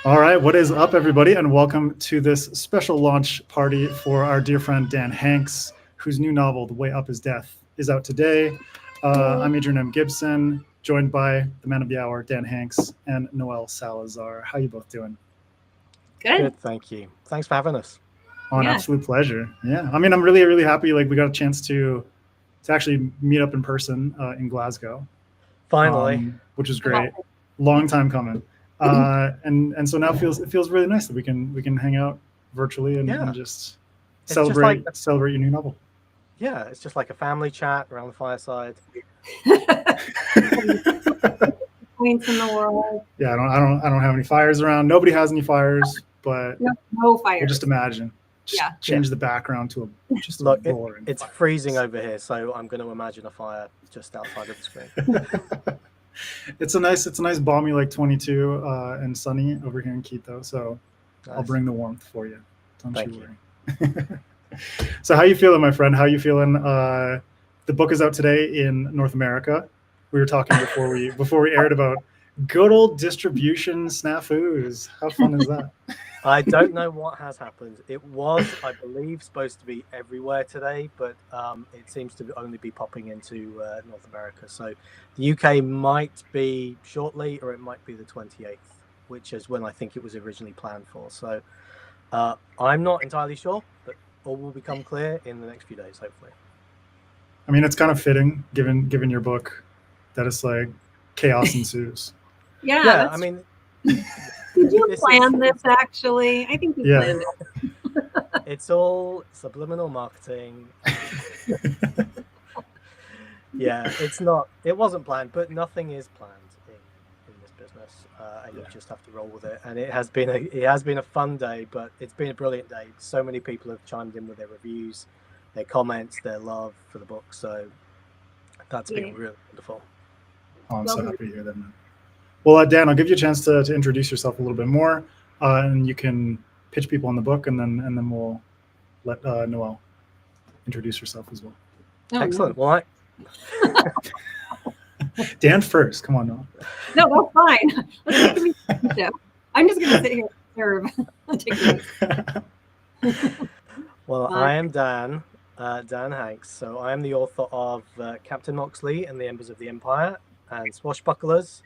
All right, what is up, everybody, and welcome to this special launch party for our dear friend Dan Hanks, whose new novel, The Way Up is Death, is out today. I'm Adrian M. Gibson, joined by the man of the hour, Dan Hanks, and Noelle Salazar. How you both doing? Good, thank you. Thanks for having us. An absolute pleasure. Yeah, I mean, I'm really happy. Like, we got a chance to actually meet up in person in Glasgow. Finally, which is great. Long time coming. And so now it feels really nice that we can hang out virtually and just celebrate your new novel. Yeah, it's just like a family chat around the fireside. Points in the world. Yeah, I don't have any fires around. Nobody has any fires, but no fires. We'll just imagine. Change the background to a roaring. It's freezing over here, so I'm going to imagine a fire just outside of the screen. It's a nice balmy like 22 and sunny over here in Quito, so nice. I'll bring the warmth for you. Don't you worry. So how you feeling, my friend? How you feeling? The book is out today in North America. We were talking before we aired about good old distribution snafus. How fun is that? I don't know what has happened. It was, I believe, supposed to be everywhere today, but it seems to only be popping into North America. So the UK might be shortly, or it might be the 28th, which is when I think it was originally planned for. So I'm not entirely sure, but all will become clear in the next few days, hopefully. I mean, it's kind of fitting, given your book, that it's like chaos ensues. Yeah, I mean... Did you plan this, actually? I think you planned it. It's all subliminal marketing. Yeah, it wasn't planned, but nothing is planned in this business. And you just have to roll with it. And it has been a fun day, but it's been a brilliant day. So many people have chimed in with their reviews, their comments, their love for the book. So that's been really wonderful. Oh, I'm so happy to hear that, man. Well, Dan, I'll give you a chance to introduce yourself a little bit more, and you can pitch people on the book, and then we'll let Noelle introduce herself as well. Oh, excellent. Well, Dan first. Come on, Noelle. No, that's fine. I'm just going to sit here and serve. Well, I am Dan Hanks. So I am the author of Captain Moxley and the Embers of the Empire and Swashbucklers,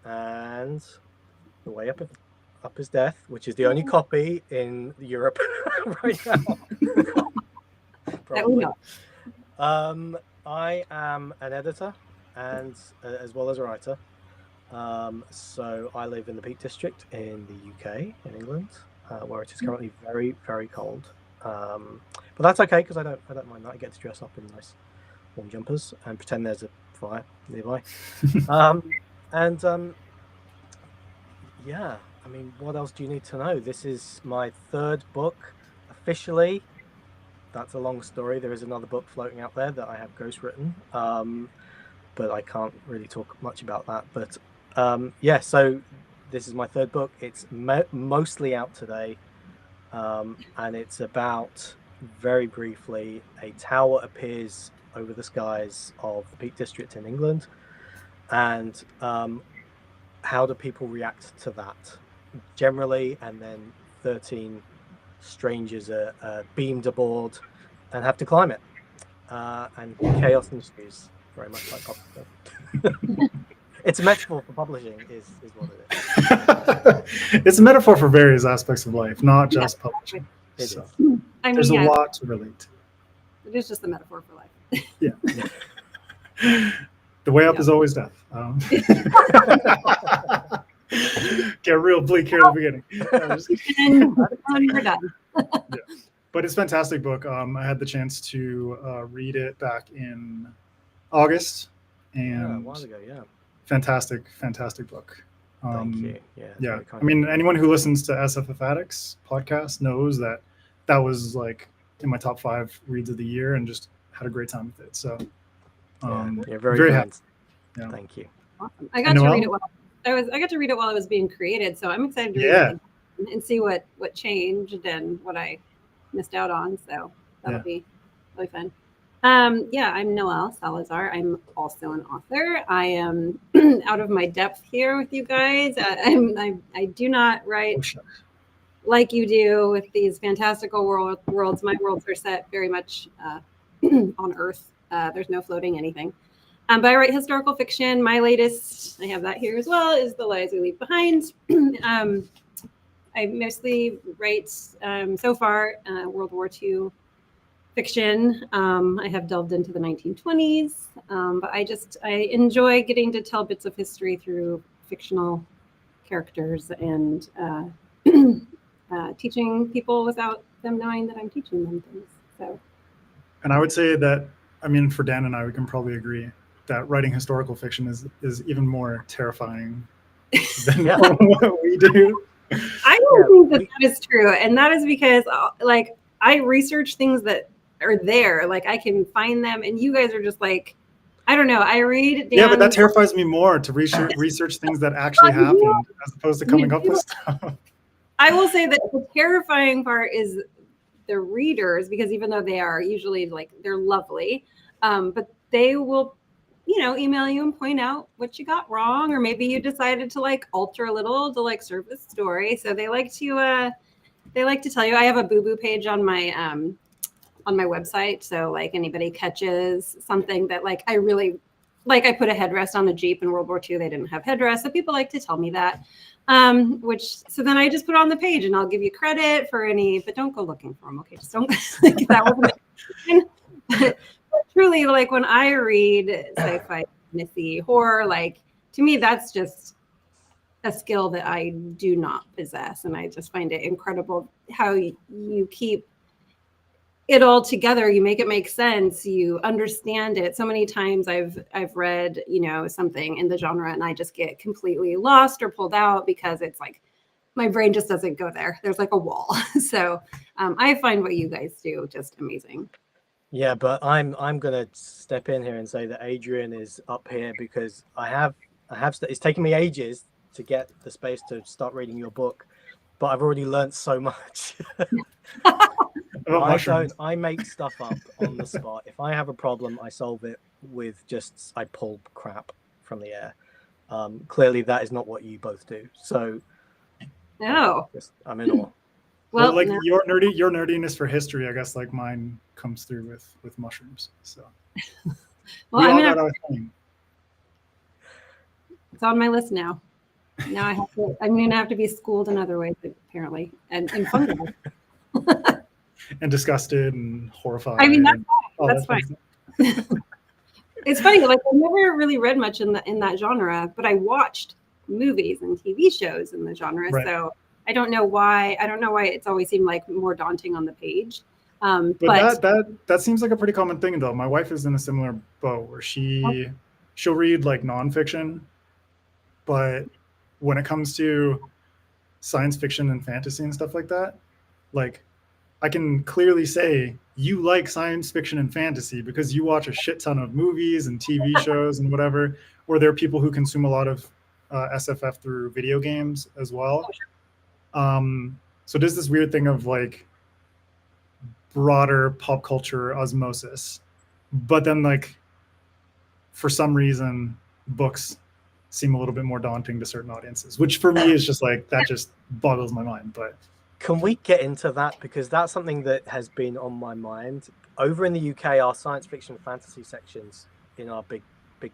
and The Way Up is Death, which is the only copy in Europe right now. Probably. I am an editor and as well as a writer. So I live in the Peak District in the UK, in England, where it is currently very, very cold. But that's okay because I don't mind that. I get to dress up in nice warm jumpers and pretend there's a fire nearby. Yeah, I mean, what else do you need to know? This is my third book officially. That's a long story. There is another book floating out there that I have ghostwritten, but I can't really talk much about that. But yeah, so this is my third book. It's mostly out today, and it's about, very briefly, a tower appears over the skies of the Peak District in England, and how do people react to that generally, and then 13 strangers are beamed aboard and have to climb it, and chaos ensues, very much like publishing. It's a metaphor for publishing is what it is. It's a metaphor for various aspects of life, not just publishing. So, there's a lot to relate to. It is just a metaphor for life. Yeah. The way up is always death. Get real bleak here at the beginning. We're done. Yeah. But it's a fantastic book. I had the chance to read it back in August, and a while ago, fantastic book. Thank you. Yeah. I mean, anyone who listens to SFF Addicts podcast knows that was like in my top 5 reads of the year, and just had a great time with it. So. You're very happy. Yeah. Thank you. Awesome. I got to read it while it was being created, so I'm excited to read it and see what changed and what I missed out on. So that'll be really fun. Yeah, I'm Noelle Salazar. I'm also an author. I am out of my depth here with you guys. I do not write like you do with these fantastical worlds. My worlds are set very much on Earth. There's no floating anything. But I write historical fiction. My latest, I have that here as well, is The Lies We Leave Behind. I mostly write, so far, World War II fiction. I have delved into the 1920s, but I enjoy getting to tell bits of history through fictional characters and teaching people without them knowing that I'm teaching them things. So, and I would say that, I mean, for Dan and I, we can probably agree that writing historical fiction is even more terrifying than what we do. I don't think that is true, and that is because like I research things that are there, like I can find them, and you guys are just like, I don't know. I read. Yeah, but that terrifies me more to research things that actually happened as opposed to coming up with stuff. I will say that the terrifying part is the readers, because even though they are usually like they're lovely, but they will, email you and point out what you got wrong, or maybe you decided to like alter a little to like serve the story. So they like to tell you. I have a boo-boo page on my website, so like anybody catches something that like I really like, I put a headrest on a Jeep in World War II. They didn't have headrests, so people like to tell me that. So then I just put it on the page, and I'll give you credit for any, but don't go looking for them. Okay, just don't. Like, that wasn't. But truly, like when I read sci-fi, fantasy, horror, like to me, that's just a skill that I do not possess, and I just find it incredible how you keep it all together. You make it make sense. You understand it. So many times I've read, something in the genre, and I just get completely lost or pulled out because it's like my brain just doesn't go there. There's like a wall. So I find what you guys do just amazing. Yeah, but I'm gonna step in here and say that Adrian is up here because it's taken me ages to get the space to start reading your book, but I've already learned so much. I make stuff up on the spot. If I have a problem, I solve it with I pull crap from the air. Clearly that is not what you both do. So no, I'm in awe. Well, like no. your nerdiness for history, I guess like mine comes through with mushrooms. So well, it's on my list now. Now I'm gonna have to be schooled in other ways, apparently, and fungi. And disgusted and horrified. I mean, that's fine. It's funny, like I never really read much in that genre, but I watched movies and TV shows in the genre. Right. So I don't know why it's always seemed like more daunting on the page. But that seems like a pretty common thing, though. My wife is in a similar boat where she'll read like nonfiction, but when it comes to science fiction and fantasy and stuff like that, like I can clearly say you like science fiction and fantasy because you watch a shit ton of movies and TV shows and whatever, or there are people who consume a lot of SFF through video games as well. So there's this weird thing of like broader pop culture osmosis, but then like for some reason books seem a little bit more daunting to certain audiences, which for me is just like, that just boggles my mind. But can we get into that? Because that's something that has been on my mind. Over in the UK, our science fiction fantasy sections in our big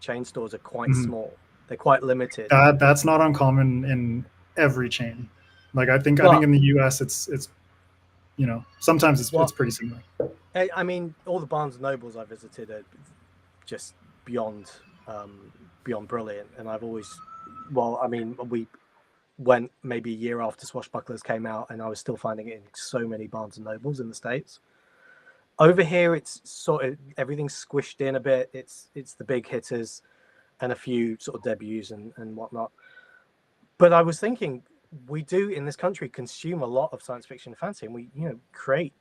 chain stores are quite small. They're quite limited. That's not uncommon in every chain. Like I think in the US it's sometimes it's pretty similar. I mean, all the Barnes and Nobles I visited are just beyond brilliant, and I've always we went maybe a year after Swashbucklers came out, and I was still finding it in so many Barnes and Nobles in the States. Over here, it's sort of everything's squished in a bit. It's the big hitters and a few sort of debuts and whatnot. But I was thinking, we do in this country consume a lot of science fiction and fantasy, and we create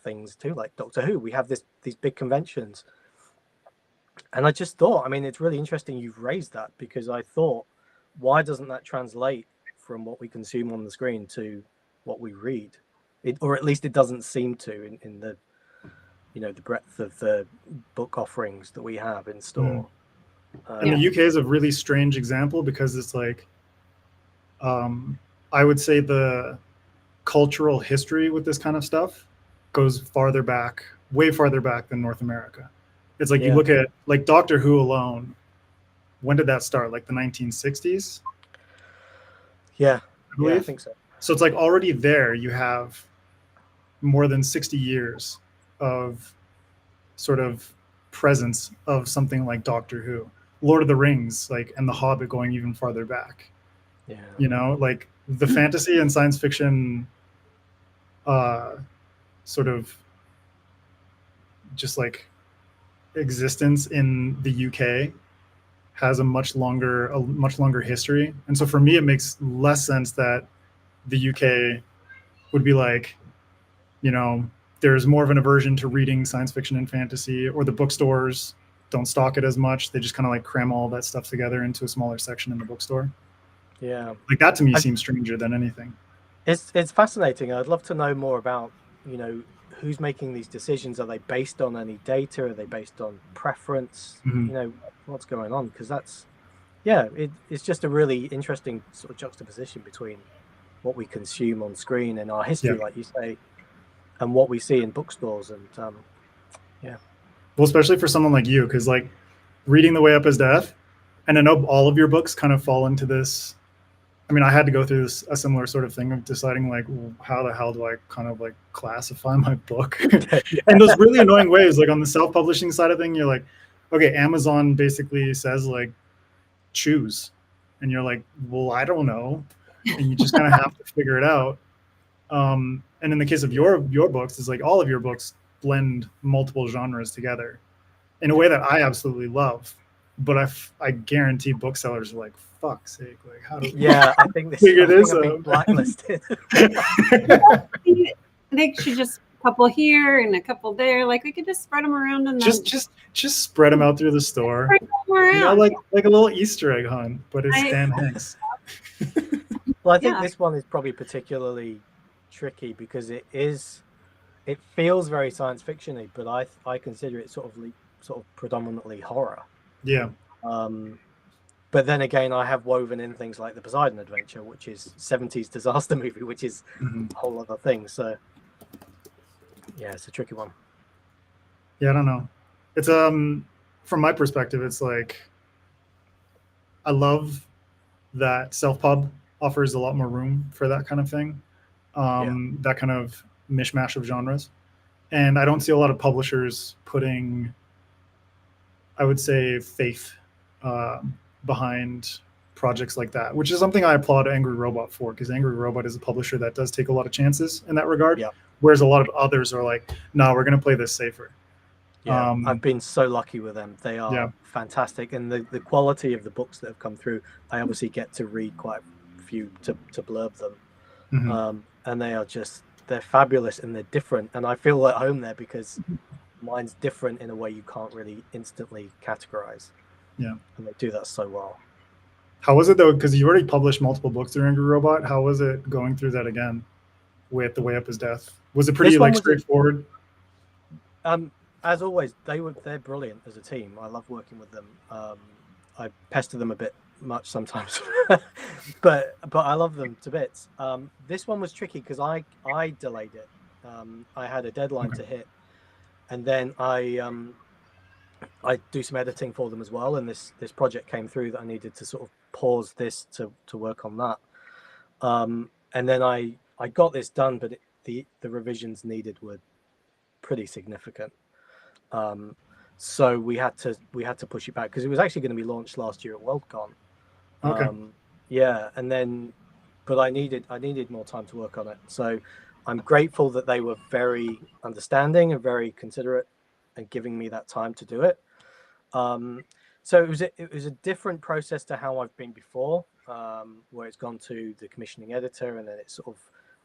things too, like Doctor Who. We have these big conventions, and I just thought, it's really interesting you've raised that, because I thought, why doesn't that translate from what we consume on the screen to what we read? Or at least it doesn't seem to in the the breadth of the book offerings that we have in store. And the UK is a really strange example because it's like, I would say the cultural history with this kind of stuff goes farther back, way farther back than North America. It's like you look at like Doctor Who alone. When did that start? Like the 1960s? Yeah, I believe. Yeah, I think so. So it's like already there you have more than 60 years of sort of presence of something like Doctor Who, Lord of the Rings, like, and The Hobbit going even farther back. Yeah. You know, like the fantasy and science fiction sort of just like existence in the UK has a much longer history. And so for me, it makes less sense that the UK would be like, you know, there's more of an aversion to reading science fiction and fantasy, or the bookstores don't stock it as much. They just kind of like cram all that stuff together into a smaller section in the bookstore. Yeah. Like that to me seems stranger than anything. It's fascinating. I'd love to know more about, who's making these decisions. Are they based on any data? Are they based on preference? What's going on? Because it's just a really interesting sort of juxtaposition between what we consume on screen and our history, like you say, and what we see in bookstores. And well, especially for someone like you, because like reading The Way Up is Death, and I know all of your books kind of fall into this. I mean, I had to go through a similar sort of thing of deciding like, how the hell do I kind of like classify my book? And those really annoying ways, like on the self-publishing side of thing, you're like, okay, Amazon basically says like, choose. And you're like, well, I don't know. And you just kind of have to figure it out. And in the case of your books, it's like all of your books blend multiple genres together in a way that I absolutely love. But I guarantee booksellers are like, fuck's sake, like how do I think this figure this out? out? Blacklisted. I think she just a couple here and a couple there. Like we could just spread them around and just spread them out through the store. Like a little Easter egg hunt, but it's Stan Hanks. Well, I think this one is probably particularly tricky because it feels very science fiction-y, but I consider it sort of predominantly horror. Yeah. But then again, I have woven in things like the Poseidon Adventure, which is 70s disaster movie, which is a whole other thing. So yeah, it's a tricky one. Yeah, I don't know. It's from my perspective, it's like I love that self-pub offers a lot more room for that kind of thing. That kind of mishmash of genres. And I don't see a lot of publishers putting, I would say, faith behind projects like that, which is something I applaud Angry Robot for, because Angry Robot is a publisher that does take a lot of chances in that regard, whereas a lot of others are like, no, we're going to play this safer. Yeah, I've been so lucky with them. They are fantastic. And the quality of the books that have come through, I obviously get to read quite a few to blurb them. And they're fabulous and they're different. And I feel at home there because mine's different in a way you can't really instantly categorize. Yeah. And they do that so well. How was it though? Because you already published multiple books through Angry Robot. How was it going through that again with The Way Up is Death? Was it pretty straightforward? As always, they're brilliant as a team. I love working with them. I pester them a bit much sometimes, but I love them to bits. This one was tricky because I delayed it. I had a deadline to hit, and then I do some editing for them as well. And this project came through that I needed to sort of pause this to work on that. And then I got this done, but the revisions needed were pretty significant. So we had to push it back because it was actually going to be launched last year at Worldcon. And then, but I needed more time to work on it. So I'm grateful that they were very understanding and very considerate and giving me that time to do it. So it was a different process to how I've been before, where it's gone to the commissioning editor and then it sort of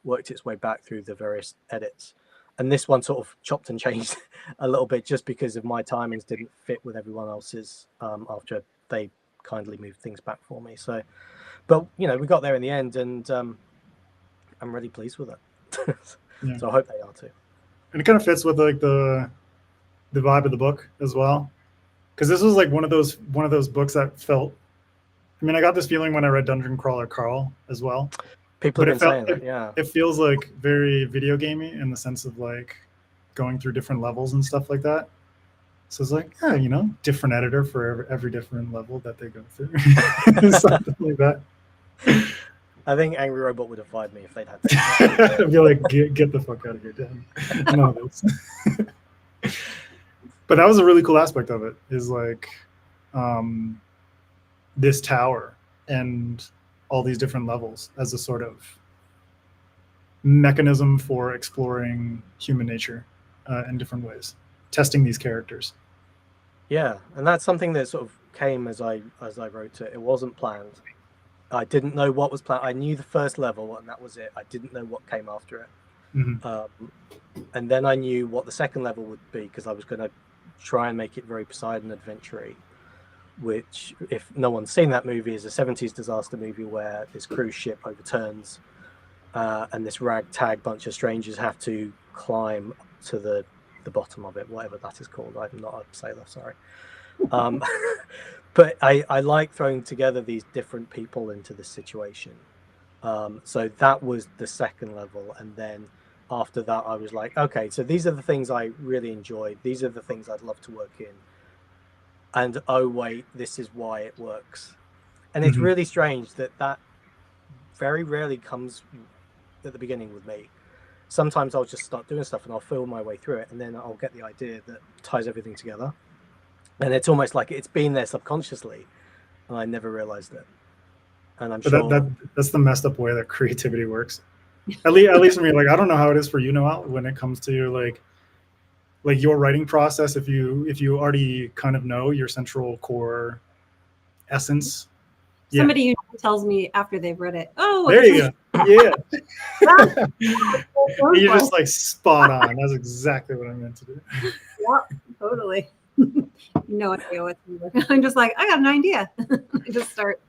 worked its way back through the various edits. And this one sort of chopped and changed a little bit just because of my timings didn't fit with everyone else's after they kindly moved things back for me. So, but we got there in the end, and I'm really pleased with it. So I hope they are too. And it kind of fits with like the the vibe of the book as well, because this was like one of those books that felt. I mean, I got this feeling when I read Dungeon Crawler Carl as well. People have been saying that, yeah. It feels like very video gamey in the sense of like going through different levels and stuff like that. So it's like, yeah, you know, different editor for every different level that they go through, something like that. I think Angry Robot would have vibed me if they'd had to. I'd be like, get the fuck out of here, Dan. None of this. But that was a really cool aspect of it, is like this tower and all these different levels as a sort of mechanism for exploring human nature in different ways, testing these characters. Yeah, and that's something that sort of came as I wrote it. It wasn't planned. I didn't know what was planned. I knew the first level, and that was it. I didn't know what came after it. Mm-hmm. And then I knew what the second level would be, because I was going to try and make it very Poseidon adventure-y, which, if no one's seen that movie, is a 70s disaster movie where this cruise ship overturns and this ragtag bunch of strangers have to climb to the bottom of it, whatever that is called. I'm not a sailor, sorry. But I like throwing together these different people into this situation. So that was the second level. And then after that, I was like, okay, so these are the things I really enjoyed. These are the things I'd love to work in. And oh, wait, this is why it works. And it's really strange that very rarely comes at the beginning with me. Sometimes I'll just start doing stuff and I'll feel my way through it, and then I'll get the idea that ties everything together. And it's almost like it's been there subconsciously, and I never realized it. And I'm sure that's the messed up way that creativity works. At least for me, like, I don't know how it is for you, Noelle, when it comes to like your writing process. If you already kind of know your central core essence. Somebody usually tells me after they've read it, oh, there you go. Yeah. You're just like spot on. That's exactly what I meant to do. Yep, totally. No idea what to do. I'm just like, I got an idea. I just start.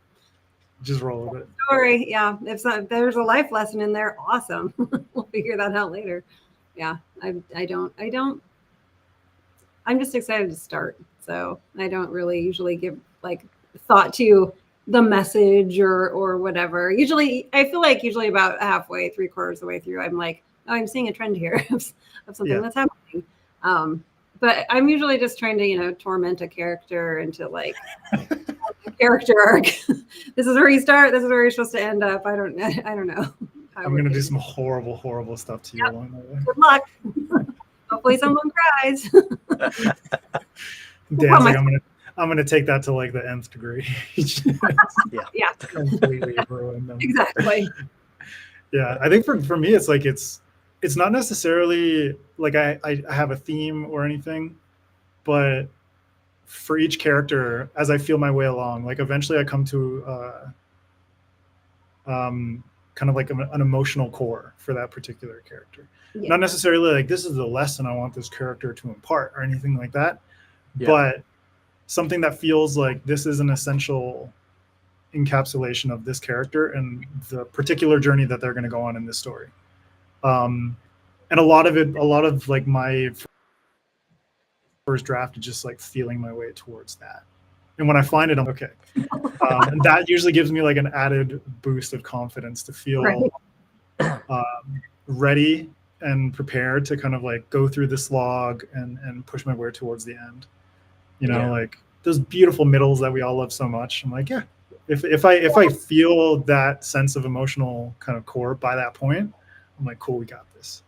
Just roll with it. Story, yeah. If there's a life lesson in there, awesome. We'll figure that out later. Yeah, I don't. I'm just excited to start. So I don't really usually give like thought to the message or whatever. Usually, I feel like usually about halfway, 3/4 of the way through, I'm like, oh, I'm seeing a trend here of something that's happening. But I'm usually just trying to, torment a character into like a character arc. This is where you start. This is where you're supposed to end up. I don't know. I'm gonna do some horrible stuff to you along the way. Good luck. Hopefully, someone cries. Dan's like, I'm gonna take that to like the nth degree. Yeah. Completely ruin them. Exactly. Yeah, I think for me, it's like it's not necessarily like I have a theme or anything, but for each character, as I feel my way along, like eventually I come to kind of like an emotional core for that particular character. Yeah. Not necessarily like this is the lesson I want this character to impart or anything like that, but something that feels like this is an essential encapsulation of this character and the particular journey that they're going to go on in this story. And a lot of like my first draft is just like feeling my way towards that. And when I find it, I'm okay. And that usually gives me like an added boost of confidence to feel ready and prepared to kind of like go through the slog and push my way towards the end. Like those beautiful middles that we all love so much. I'm like, yeah, if I feel that sense of emotional kind of core by that point, I'm like, cool, we got this.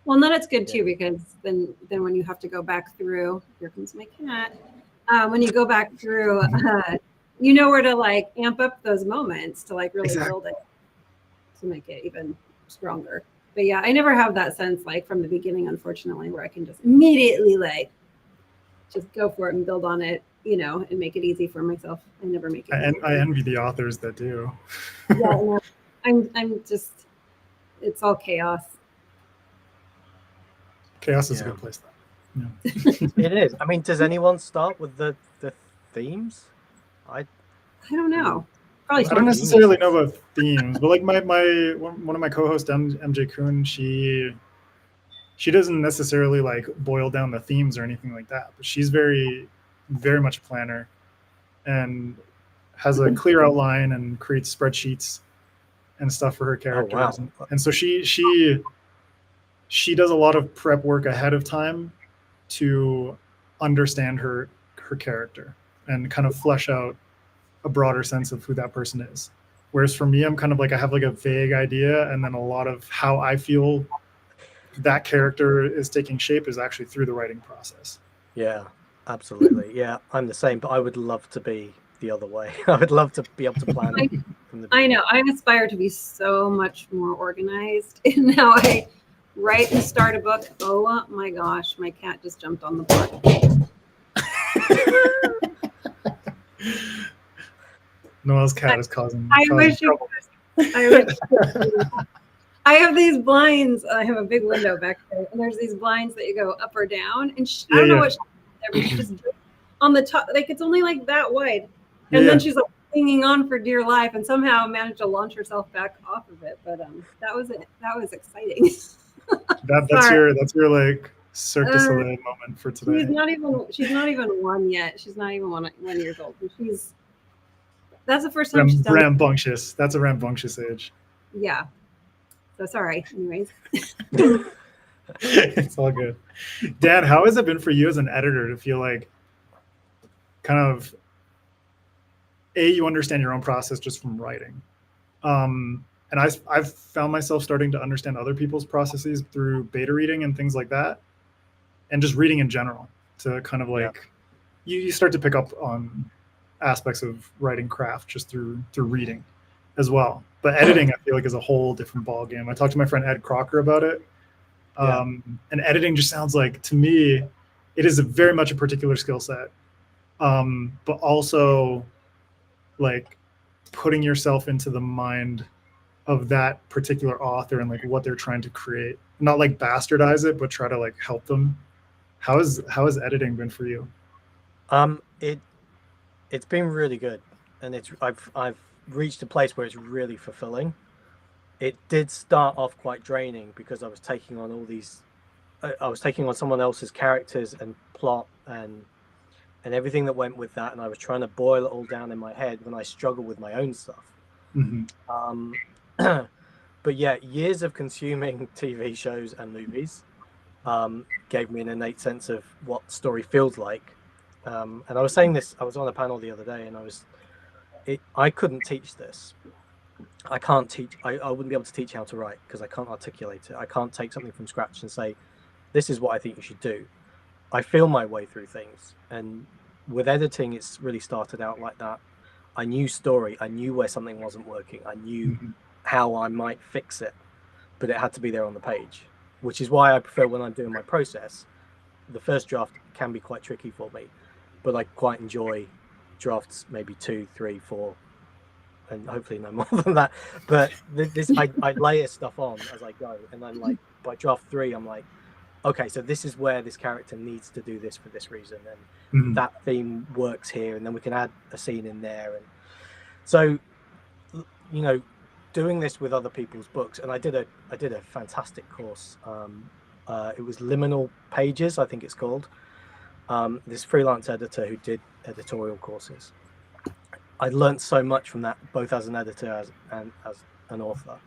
Well, and then it's good too, because then when you have to go back through, here comes my cat. When you go back through, you know where to like amp up those moments to like really build it to make it even stronger. But yeah, I never have that sense like from the beginning, unfortunately, where I can just immediately like just go for it and build on it, and make it easy for myself. I never make it. I envy the authors that do. Yeah, no, I'm just, it's all chaos. Chaos is a good place, though. Yeah. It is. I mean, does anyone start with the themes? I don't know. Probably I don't necessarily know about themes, but like one of my co-hosts, MJ Kuhn, she she doesn't necessarily like boil down the themes or anything like that, but she's very, very much a planner and has a clear outline and creates spreadsheets and stuff for her characters. Oh, wow. And so she does a lot of prep work ahead of time to understand her character and kind of flesh out a broader sense of who that person is. Whereas for me, I'm kind of like, I have like a vague idea, and then a lot of how I feel that character is taking shape is actually through the writing process. Yeah, absolutely. Yeah, I'm the same, but I would love to be the other way. I would love to be able to plan from the beginning. I know. I aspire to be so much more organized in how I write and start a book. Oh my gosh, my cat just jumped on the board. Noelle's cat is causing trouble. I have these blinds. I have a big window back there, and there's these blinds that you go up or down. And I don't know what she's just on the top, like it's only like that wide. And then she's like hanging on for dear life, and somehow managed to launch herself back off of it. But that was it. That was exciting. That's your like Cirque du Soleil moment for today. She's not even one yet. She's not even 1 year old. That's the first time she's done rambunctious. That's a rambunctious age. Yeah. So sorry. Anyways. It's all good. Dan, how has it been for you as an editor to feel like kind of you understand your own process just from writing? And I've found myself starting to understand other people's processes through beta reading and things like that, and just reading in general to kind of like you start to pick up on aspects of writing craft just through reading as well. But editing, I feel like, is a whole different ball game. I talked to my friend Ed Crocker about it. And editing just sounds like, to me, it is very much a particular skill set. But also like putting yourself into the mind of that particular author and like what they're trying to create. Not like bastardize it, but try to like help them. How has editing been for you? It's been really good, and I've reached a place where it's really fulfilling. It did start off quite draining because I was taking on someone else's characters and plot and everything that went with that, and I was trying to boil it all down in my head when I struggle with my own stuff. Mm-hmm. But yeah, years of consuming TV shows and movies gave me an innate sense of what story feels like. And I was saying this, I was on a panel the other day, and I couldn't teach this. I can't teach, I wouldn't be able to teach how to write because I can't articulate it. I can't take something from scratch and say, this is what I think you should do. I feel my way through things. And with editing, it's really started out like that. I knew story. I knew where something wasn't working. I knew how I might fix it, but it had to be there on the page, which is why I prefer when I'm doing my process. The first draft can be quite tricky for me, but I quite enjoy drafts maybe 2, 3, 4, and hopefully no more than that. But I layer stuff on as I go, and then like by draft 3, I'm like, okay, so this is where this character needs to do this for this reason, and that theme works here, and then we can add a scene in there. And so, you know, doing this with other people's books, and I did a fantastic course. It was Liminal Pages, I think it's called. This freelance editor who did editorial courses. I learned so much from that, both as an editor and as an author,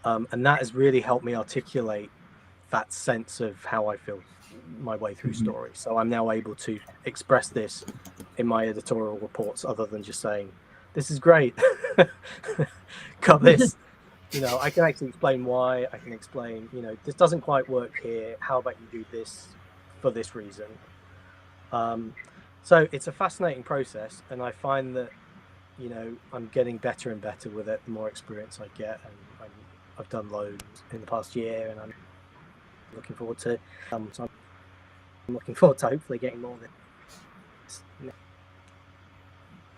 and that has really helped me articulate that sense of how I feel my way through stories. So I'm now able to express this in my editorial reports, other than just saying, "This is great, got this." You know, I can actually explain why. I can explain, you know, this doesn't quite work here. How about you do this for this reason? So it's a fascinating process, and I find that, you know, I'm getting better and better with it the more experience I get, and I've done loads in the past year, and I'm looking forward to so I'm looking forward to hopefully getting more of it.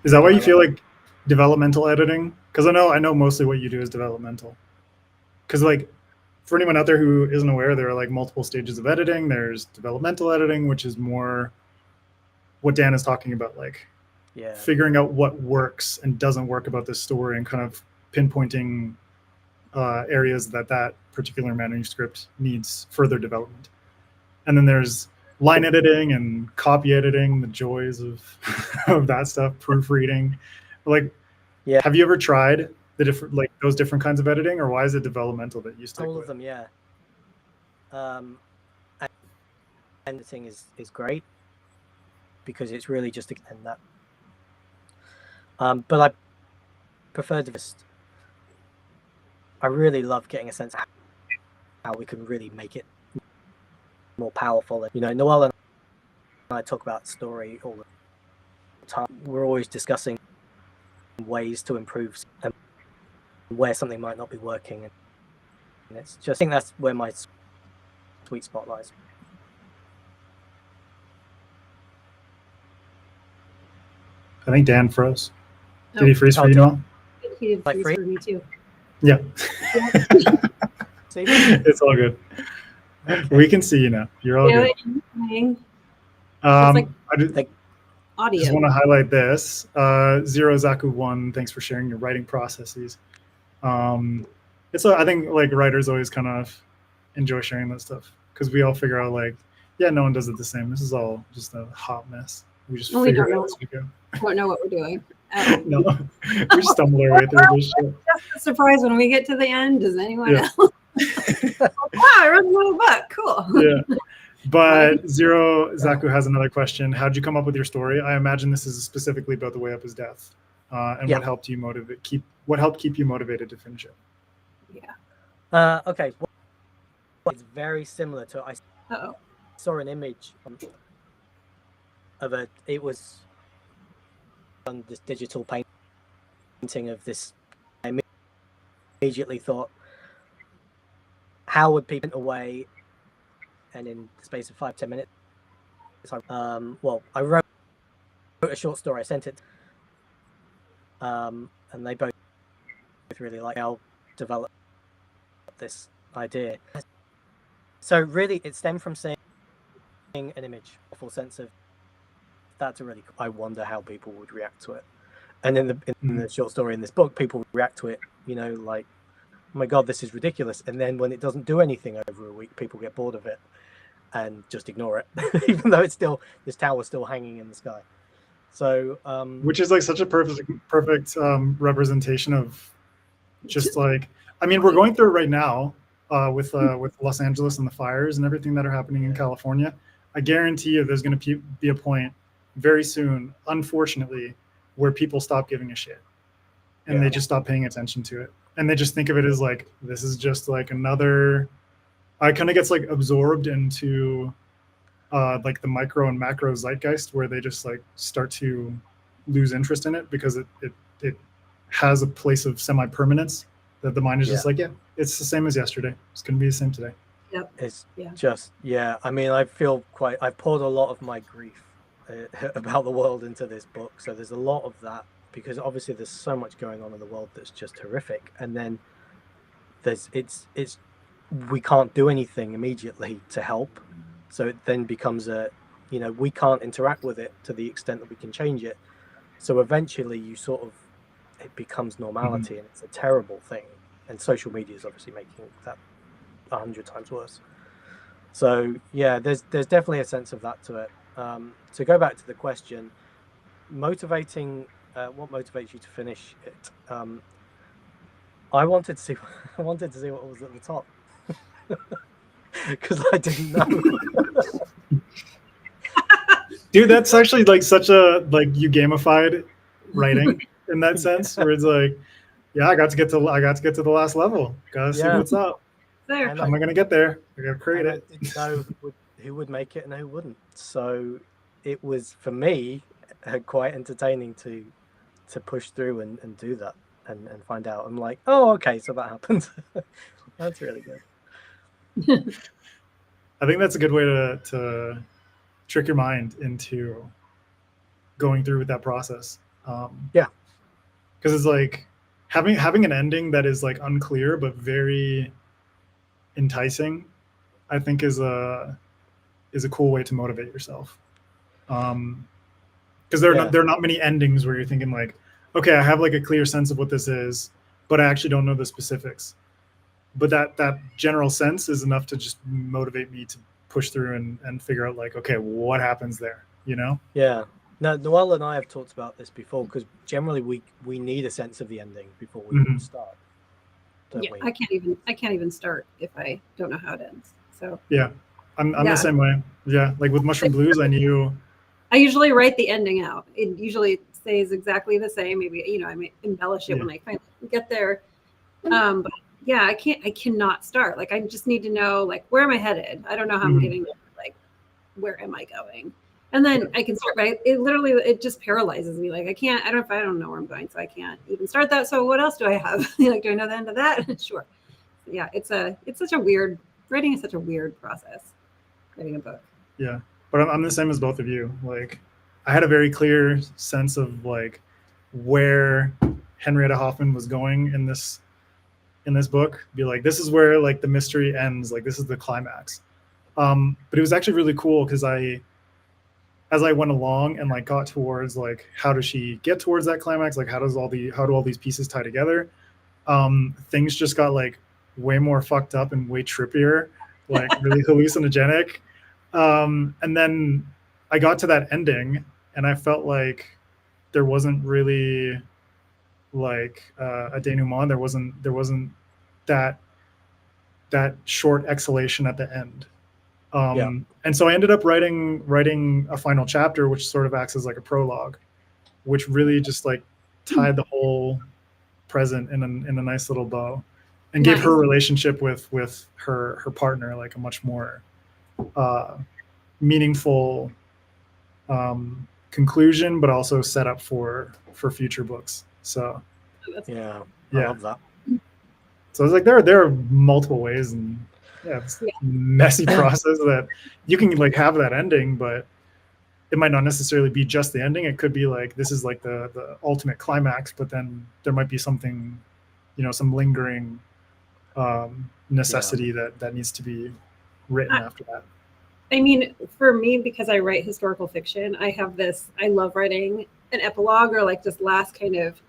Is that why you feel like developmental editing? Because I know mostly what you do is developmental. Because like for anyone out there who isn't aware, there are like multiple stages of editing. There's developmental editing, which is more what Dan is talking about, like figuring out what works and doesn't work about this story and kind of pinpointing areas that particular manuscript needs further development. And then there's line editing and copy editing, the joys of of that stuff, proofreading. Like, Yeah. have you ever tried the different, like those different kinds of editing, or why is it developmental that you stick All with? of them, yeah. Editing is great because it's really just and that. But I prefer to just. I really love getting a sense of how we can really make it more powerful. You know, Noelle and I talk about story all the time. We're always discussing ways to improve and where something might not be working, and it's just, I think that's where my sweet spot lies. I think Dan froze. Did he freeze for you, Noelle? He did freeze for me too. Yeah. See? It's all good. Okay. We can see you now. You're all good. Like I just want to highlight this. Zero Zaku 1, thanks for sharing your writing processes. It's I think like writers always kind of enjoy sharing that stuff because we all figure out like, yeah, no one does it the same. This is all just a hot mess. We just figure it out as we go. We don't know what we're doing. No, we just stumble our way through this shit. Just a surprise when we get to the end. Does anyone else? Wow, I wrote a little book. Cool. Yeah. But Zero Zaku has another question. How'd you come up with your story? I imagine this is specifically about the way up his death, and what helped you what helped keep you motivated to finish it? Yeah. Okay. Well, it's very similar to I saw an image of it was on this digital painting of this. I immediately thought, how would people away? And in the space of 5-10 minutes, well, I wrote a short story. I sent it, and they both really like how develop this idea. So really, it stemmed from seeing an image, a full sense of that's a really. I wonder how people would react to it. And in the short story in this book, people react to it, you know, like, oh my God, this is ridiculous. And then when it doesn't do anything over a week, people get bored of it and just ignore it, even though it's still, this tower's still hanging in the sky. So, which is like such a perfect representation of just like, I mean, we're going through it right now with Los Angeles and the fires and everything that are happening in California. I guarantee you there's going to be a point very soon, unfortunately, where people stop giving a shit and they just stop paying attention to it. And they just think of it as like, this is just like another, I kind of gets like absorbed into like the micro and macro zeitgeist where they just like start to lose interest in it because it has a place of semi-permanence that the mind is just like, yeah, it's the same as yesterday. It's going to be the same today. Yep. It's just, I mean, I feel I've poured a lot of my grief about the world into this book. So there's a lot of that because obviously there's so much going on in the world that's just horrific. And then we can't do anything immediately to help. So it then becomes we can't interact with it to the extent that we can change it. So eventually it becomes normality and it's a terrible thing. And social media is obviously making that 100 times worse. So yeah, there's definitely a sense of that to it. To go back to the question, what motivates you to finish it? I wanted to see what was at the top because I didn't know. Dude, that's actually like such a you gamified writing in that sense, where it's like, yeah, I got to get to the last level. Gotta see what's up. There. How am I gonna get there? I gotta create it. I didn't know who would make it and who wouldn't. So it was for me quite entertaining to push through and do that and find out. I'm like, oh, okay, so that happened. That's really good. I think that's a good way to trick your mind into going through with that process. Because it's like having an ending that is like unclear but very enticing, I think is a cool way to motivate yourself. Because there are not many endings where you're thinking like, okay, I have like a clear sense of what this is, but I actually don't know the specifics. but that general sense is enough to just motivate me to push through and figure out like, okay, what happens there, you know? Yeah. No, Noelle and I have talked about this before, because generally we need a sense of the ending before we Mhm. start. Yeah, We? I can't even start if I don't know how it ends. So Yeah, I'm Yeah. the same way. Yeah, like with Mushroom Blues, I knew. I usually write the ending out. It usually stays exactly the same. Maybe, you know, I may embellish it Yeah. when I finally get there. But yeah, I cannot start. Like, I just need to know, like, where am I headed? I don't know how I'm Mhm. getting there. Like, where am I going? And then I can start, but it just paralyzes me. Like, I don't know where I'm going, so I can't even start that. So what else do I have? Like, do I know the end of that? Sure. Yeah, it's such a weird, writing is such a weird process, writing a book. Yeah, but I'm the same as both of you. Like, I had a very clear sense of like where Henrietta Hoffman was going in this book. Be like, this is where like the mystery ends. Like, this is the climax. But it was actually really cool because as I went along and like got towards like how does she get towards that climax? Like, how do all these pieces tie together? Things just got like way more fucked up and way trippier, like really hallucinogenic. And then I got to that ending and I felt like there wasn't really like a denouement. There wasn't that short exhalation at the end. And so I ended up writing a final chapter, which sort of acts as like a prologue, which really just like tied the whole present in a nice little bow, and gave her relationship with her partner like a much more meaningful conclusion, but also set up for future books. So I love that. So it's like there are multiple ways, and it's a messy process that you can like have that ending, but it might not necessarily be just the ending. It could be like this is like the ultimate climax, but then there might be something, you know, some lingering necessity that needs to be written after that. I mean, for me, because I write historical fiction, I love writing an epilogue or like just last kind of,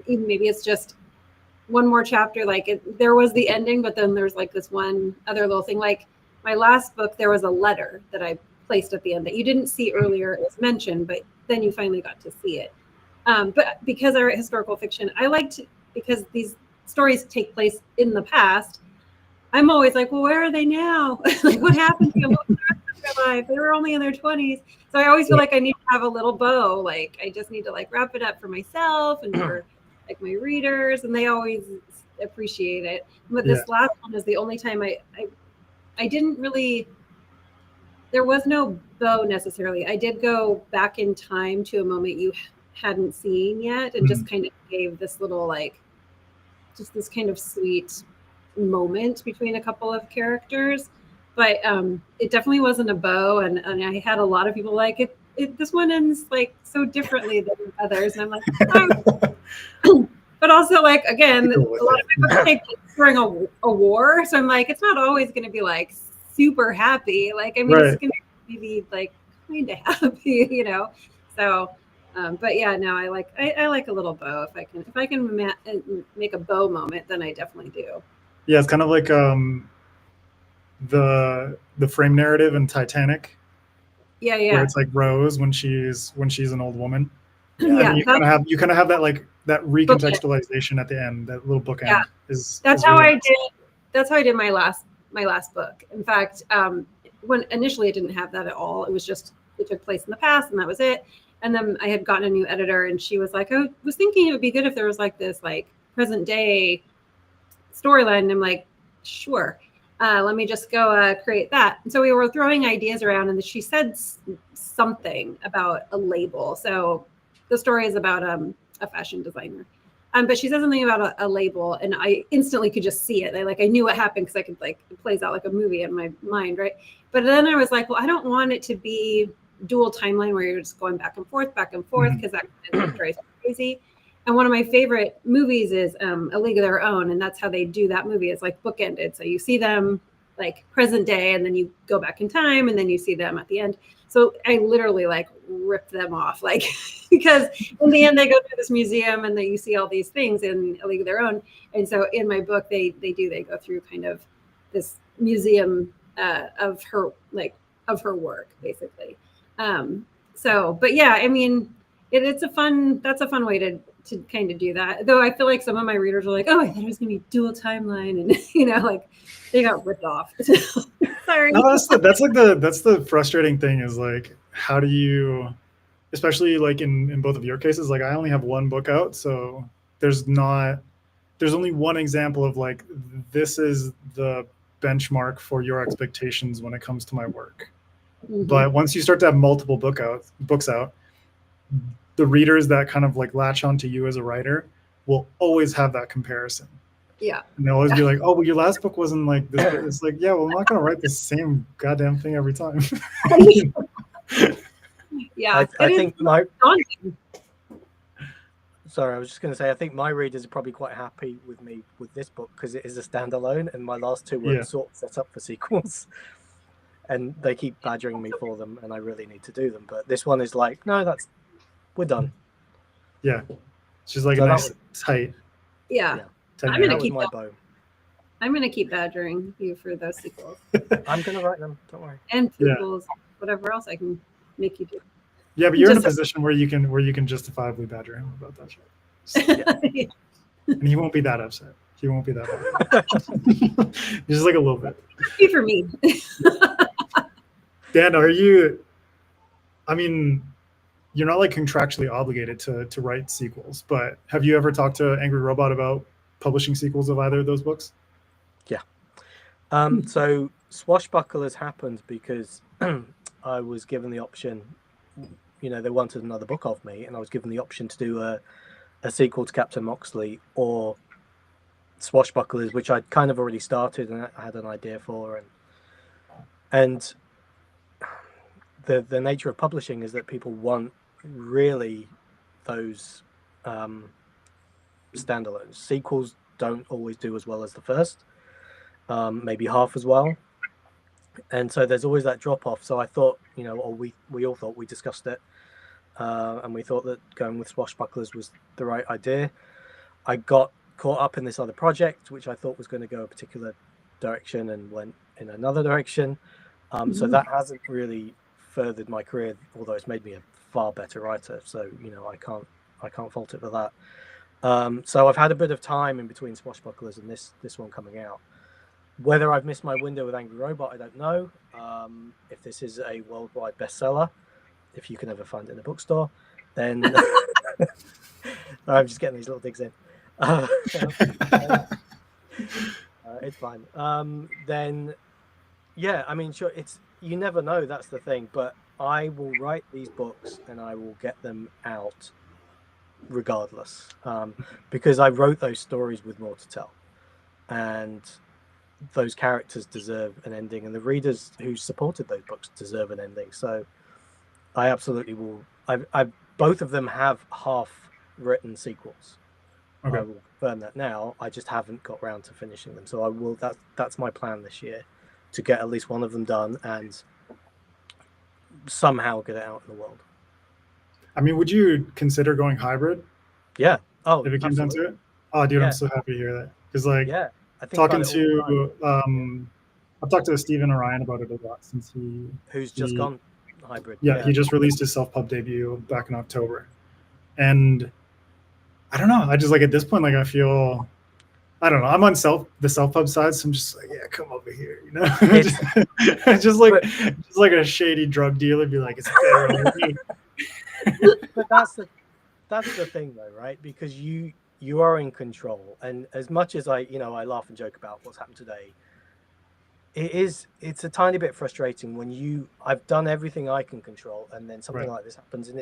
maybe it's just one more chapter. Like there was the ending, but then there's like this one other little thing. Like my last book, there was a letter that I placed at the end that you didn't see earlier. It was mentioned, but then you finally got to see it. But because I write historical fiction, because these stories take place in the past, I'm always like, well, where are they now? Like, what happened to them? What was the rest of their life? They were only in their 20s. So I always feel like I need to have a little bow. Like, I just need to like wrap it up for myself and for like my readers, and they always appreciate it. But this last one is the only time I didn't really, there was no bow necessarily. I did go back in time to a moment you hadn't seen yet and just kind of gave this little like, just this kind of sweet moment between a couple of characters, but it definitely wasn't a bow, and I had a lot of people like it this one ends like so differently than others, and I'm like, oh. But also like again, a lot of my books take place during a war, so I'm like, it's not always going to be like super happy. Like, I mean, it's going to be like kind of happy, you know. So but yeah, no, I like a little bow. If I can make a bow moment, then I definitely do. Yeah, it's kind of like the frame narrative in Titanic. Yeah. Where it's like Rose when she's an old woman. Yeah, and you kind of have that like that recontextualization at the end. That little bookend. Yeah, that's how I did. That's how I did my last book. In fact, when initially it didn't have that at all. It was just it took place in the past, and that was it. And then I had gotten a new editor, and she was like, I was thinking it would be good if there was like this like present day storyline. And I'm like, sure. Let me just go create that. And so we were throwing ideas around, and she said something about a label. So the story is about a fashion designer. But she said something about a label, and I instantly could just see it. I knew what happened because I could like it plays out like a movie in my mind, right? But then I was like, well, I don't want it to be dual timeline where you're just going back and forth because that kind of drives me crazy. And one of my favorite movies is A League of Their Own, and that's how they do that movie. It's like bookended, so you see them like present day, and then you go back in time and then you see them at the end. So I literally like rip them off, like, because in the end they go to this museum and then you see all these things in a league of their own. And so in my book, they go through kind of this museum of her work, basically. But yeah, I mean, that's a fun way to kind of do that. Though I feel like some of my readers are like, oh, I thought it was gonna be dual timeline, and like they got ripped off. Sorry. No, that's the frustrating thing is like, how do you, especially like in both of your cases, like I only have one book out, so there's only one example of like, this is the benchmark for your expectations when it comes to my work. Mm-hmm. But once you start to have multiple books out, the readers that kind of like latch onto you as a writer will always have that comparison. Yeah. And they'll always be like, oh, well, your last book wasn't like this. It's like, yeah, well, I'm not going to write the same goddamn thing every time. Yeah. I think sorry, I was just going to say, I think my readers are probably quite happy with me with this book because it is a standalone, and my last two were sort of set up for sequels. And they keep badgering me for them, and I really need to do them. But this one is like, no, we're done. Yeah. It's just like a nice tight. Yeah. I'm going to keep my bow. I'm going to keep badgering you for those sequels. I'm going to write them. Don't worry. And sequels, whatever else I can make you do. Yeah, but you're in a position where you can justifiably badger him about that shit. Yeah. And he won't be that upset. He won't be that bad. Just like a little bit. Happy for me. Dan, I mean, you're not like contractually obligated to write sequels, but have you ever talked to Angry Robot about publishing sequels of either of those books? Yeah. So Swashbucklers happened because I was given the option, they wanted another book of me, and I was given the option to do a sequel to Captain Moxley or Swashbucklers, which I'd kind of already started and I had an idea for. And the nature of publishing is that people want really those standalones. Sequels don't always do as well as the first, maybe half as well. And so there's always that drop off. So I thought, or we all thought, we discussed it, and we thought that going with Swashbucklers was the right idea. I got caught up in this other project, which I thought was going to go a particular direction and went in another direction. So that hasn't really furthered my career, although it's made me a far better writer. So, I can't fault it for that. So I've had a bit of time in between Swashbucklers and this one coming out. Whether I've missed my window with Angry Robot, I don't know. If this is a worldwide bestseller, if you can ever find it in a bookstore, then I'm just getting these little digs in. It's fine. Then, yeah, I mean, sure, you never know. That's the thing. But I will write these books and I will get them out regardless, because I wrote those stories with more to tell, and those characters deserve an ending, and the readers who supported those books deserve an ending. So I absolutely will. I've both of them have half written sequels. Okay. I will confirm that now. I just haven't got round to finishing them. So I will. That's my plan this year, to get at least one of them done and somehow get it out in the world. I mean, would you consider going hybrid? Yeah. Oh, if it came down to it. Oh, dude, I'm so happy to hear that. Because like, yeah, I think talking to I've talked to Stephen Orion about it a lot since who's just gone hybrid. Yeah, he just released his self-pub debut back in October, and I don't know. I just like at this point, like I feel, I don't know. I'm on the self-pub side, so I'm just like, yeah, come over here, just like a shady drug dealer, be like, it's better than me. But that's the thing, though, right? Because you are in control, and as much as I laugh and joke about what's happened today, it's a tiny bit frustrating when I've done everything I can control, and then something like this happens, and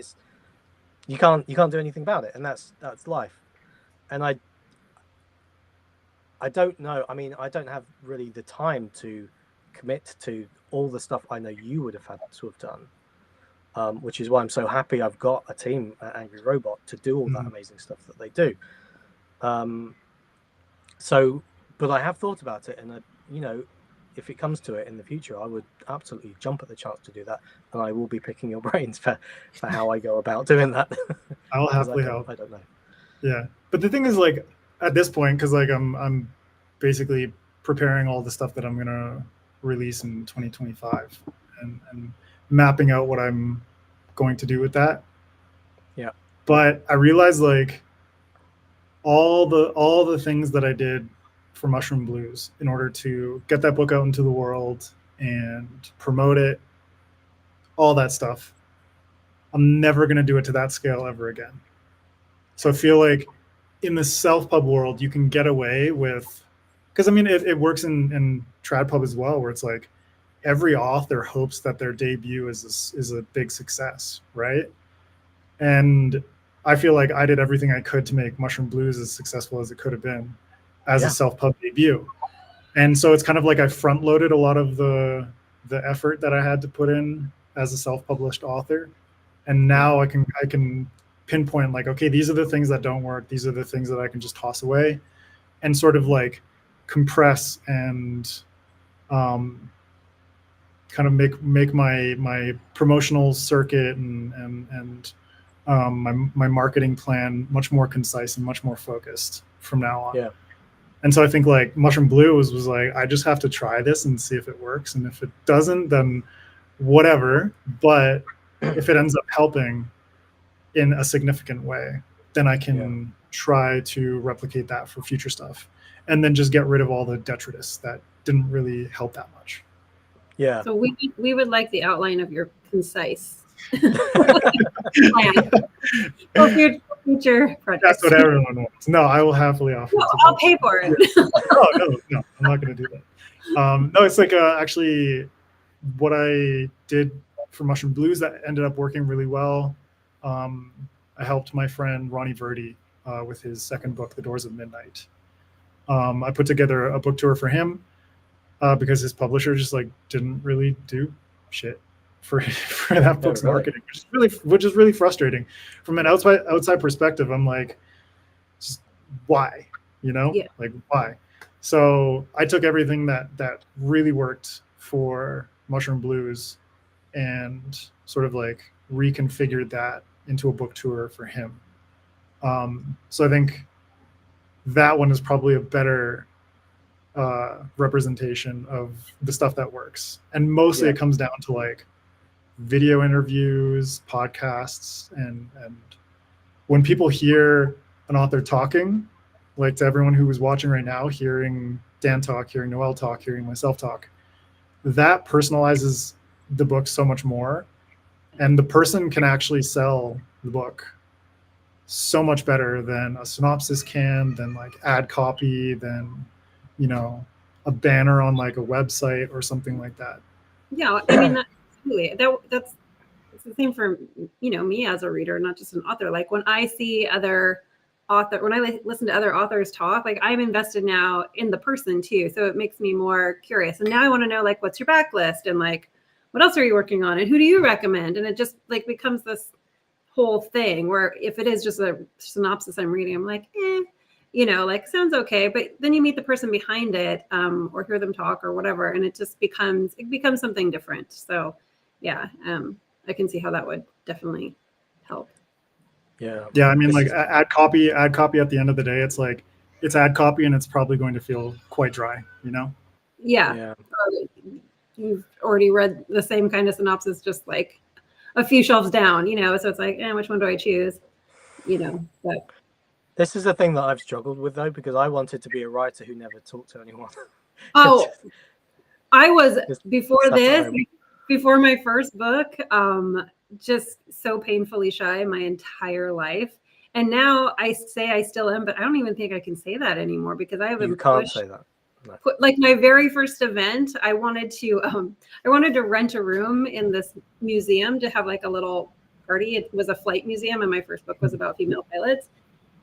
you can't do anything about it, and that's life. And I don't know. I mean, I don't have really the time to commit to all the stuff I know you would have had to have done, which is why I'm so happy I've got a team at Angry Robot to do all that amazing stuff that they do. But I have thought about it, and if it comes to it in the future, I would absolutely jump at the chance to do that, and I will be picking your brains for how I go about doing that. I'll happily help. I don't know. Yeah, but the thing is, like, at this point, because like I'm basically preparing all the stuff that I'm gonna release in 2025 and mapping out what I'm going to do with that. Yeah. But I realized, like, all the things that I did for Mushroom Blues in order to get that book out into the world and promote it, all that stuff, I'm never going to do it to that scale ever again. So I feel like in the self-pub world, you can get away with, because I mean, it works in trad pub as well, where it's like every author hopes that their debut is a big success, right? And I feel like I did everything I could to make Mushroom Blues as successful as it could have been as a self-pub debut. And so it's kind of like I front-loaded a lot of the effort that I had to put in as a self-published author. And now I can pinpoint, like, okay, these are the things that don't work. These are the things that I can just toss away and sort of like compress and kind of make my promotional circuit and my marketing plan much more concise and much more focused from now on. Yeah. And so I think like Mushroom Blue was like, I just have to try this and see if it works. And if it doesn't, then whatever. But if it ends up helping in a significant way, then I can try to replicate that for future stuff. And then just get rid of all the detritus that didn't really help that much. Yeah. So we would like the outline of your concise plan for future projects. That's what everyone wants. No, I will happily offer. No, I'll pay for it. No, I'm not going to do that. No, it's like actually what I did for Mushroom Blues that ended up working really well. I helped my friend Ronnie Verdi with his second book, The Doors of Midnight. I put together a book tour for him because his publisher just like didn't really do shit for that book's marketing, which is really frustrating. From an outside perspective, I'm like, just why, like why? So I took everything that really worked for Mushroom Blues and sort of like reconfigured that into a book tour for him. So I think that one is probably a better representation of the stuff that works. And mostly it comes down to like video interviews, podcasts, and when people hear an author talking, like to everyone who is watching right now, hearing Dan talk, hearing Noelle talk, hearing myself talk, that personalizes the book so much more. And the person can actually sell the book so much better than a synopsis can, than like ad copy, than, a banner on like a website or something like that. Yeah, I mean, that's the same for, me as a reader, not just an author. Like when I see when I listen to other authors talk, like I'm invested now in the person too. So it makes me more curious. And now I want to know, like, what's your backlist and like, what else are you working on and who do you recommend? And it just like becomes this whole thing where if it is just a synopsis I'm reading, I'm like, like sounds okay. But then you meet the person behind it or hear them talk or whatever. And it just becomes something different. So yeah, I can see how that would definitely help. Yeah. Yeah. I mean, like ad copy at the end of the day, it's like, it's ad copy and it's probably going to feel quite dry, Yeah. You've already read the same kind of synopsis, just like a few shelves down, so it's like, which one do I choose? But this is the thing that I've struggled with though, because I wanted to be a writer who never talked to anyone. Oh, I was before my first book, just so painfully shy my entire life. And now I say I still am, but I don't even think I can say that anymore because I haven't say that. No. Like my very first event, I wanted to rent a room in this museum to have like a little party. It was a flight museum, and my first book was about female pilots,